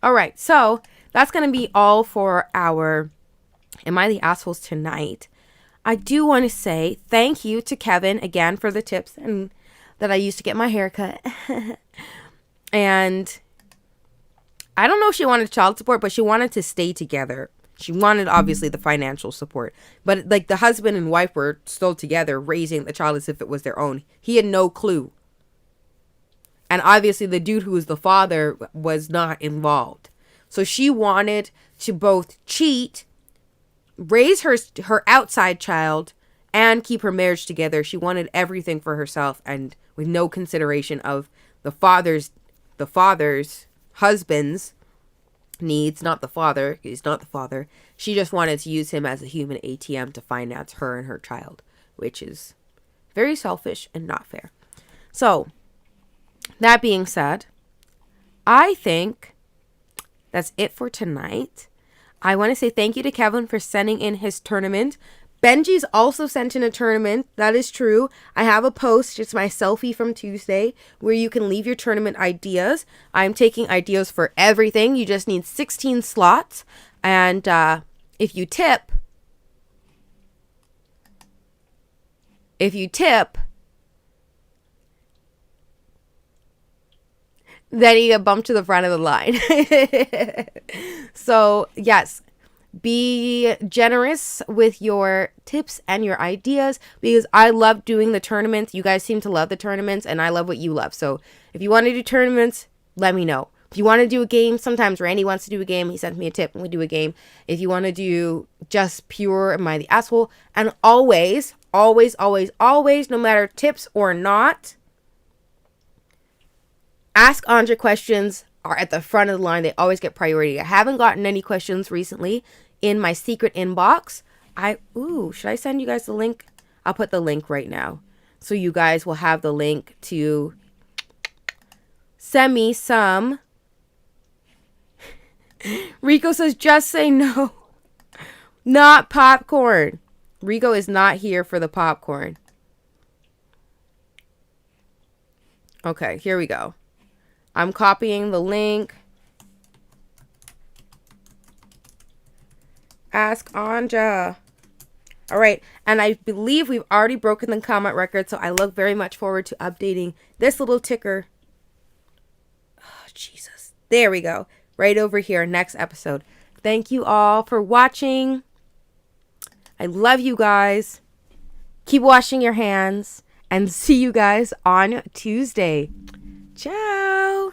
All right, so that's going to be all for our Am I the Assholes tonight. I do want to say thank you to Kevin again for the tips and that I used to get my hair cut. And I don't know if she wanted child support, but she wanted to stay together. She wanted, obviously, the financial support. But, like, the husband and wife were still together raising the child as if it was their own. He had no clue. And, obviously, the dude who was the father was not involved. So she wanted to both cheat, raise her outside child, and keep her marriage together. She wanted everything for herself and with no consideration of the father's husband's needs. Not the father. He's not the father. She just wanted to use him as a human ATM to finance her and her child, which is very selfish and not fair. So, that being said, I think that's it for tonight. I want to say thank you to Kevin for sending in his tournament. Benji's also sent in a tournament. That is true. I have a post. It's my selfie from Tuesday where you can leave your tournament ideas. I'm taking ideas for everything. You just need 16 slots. And if you tip, then you get bumped to the front of the line. So, yes. Be generous with your tips and your ideas, because I love doing the tournaments. You guys seem to love the tournaments, and I love what you love. So if you want to do tournaments, let me know. If you want to do a game, sometimes Randy wants to do a game. He sends me a tip and we do a game. If you want to do just pure Am I the Asshole? And always, always, always, always, no matter tips or not, Ask Anja questions are at the front of the line. They always get priority. I haven't gotten any questions recently in my secret inbox. Should I send you guys the link? I'll put the link right now. So you guys will have the link to send me some. Rico says, just say no. Not popcorn. Rico is not here for the popcorn. Okay, here we go. I'm copying the link. Ask Anja. All right. And I believe we've already broken the comment record, so I look very much forward to updating this little ticker Jesus. There we go. Right over here, next episode. Thank you all for watching. I love you guys. Keep washing your hands. And see you guys on Tuesday. Ciao.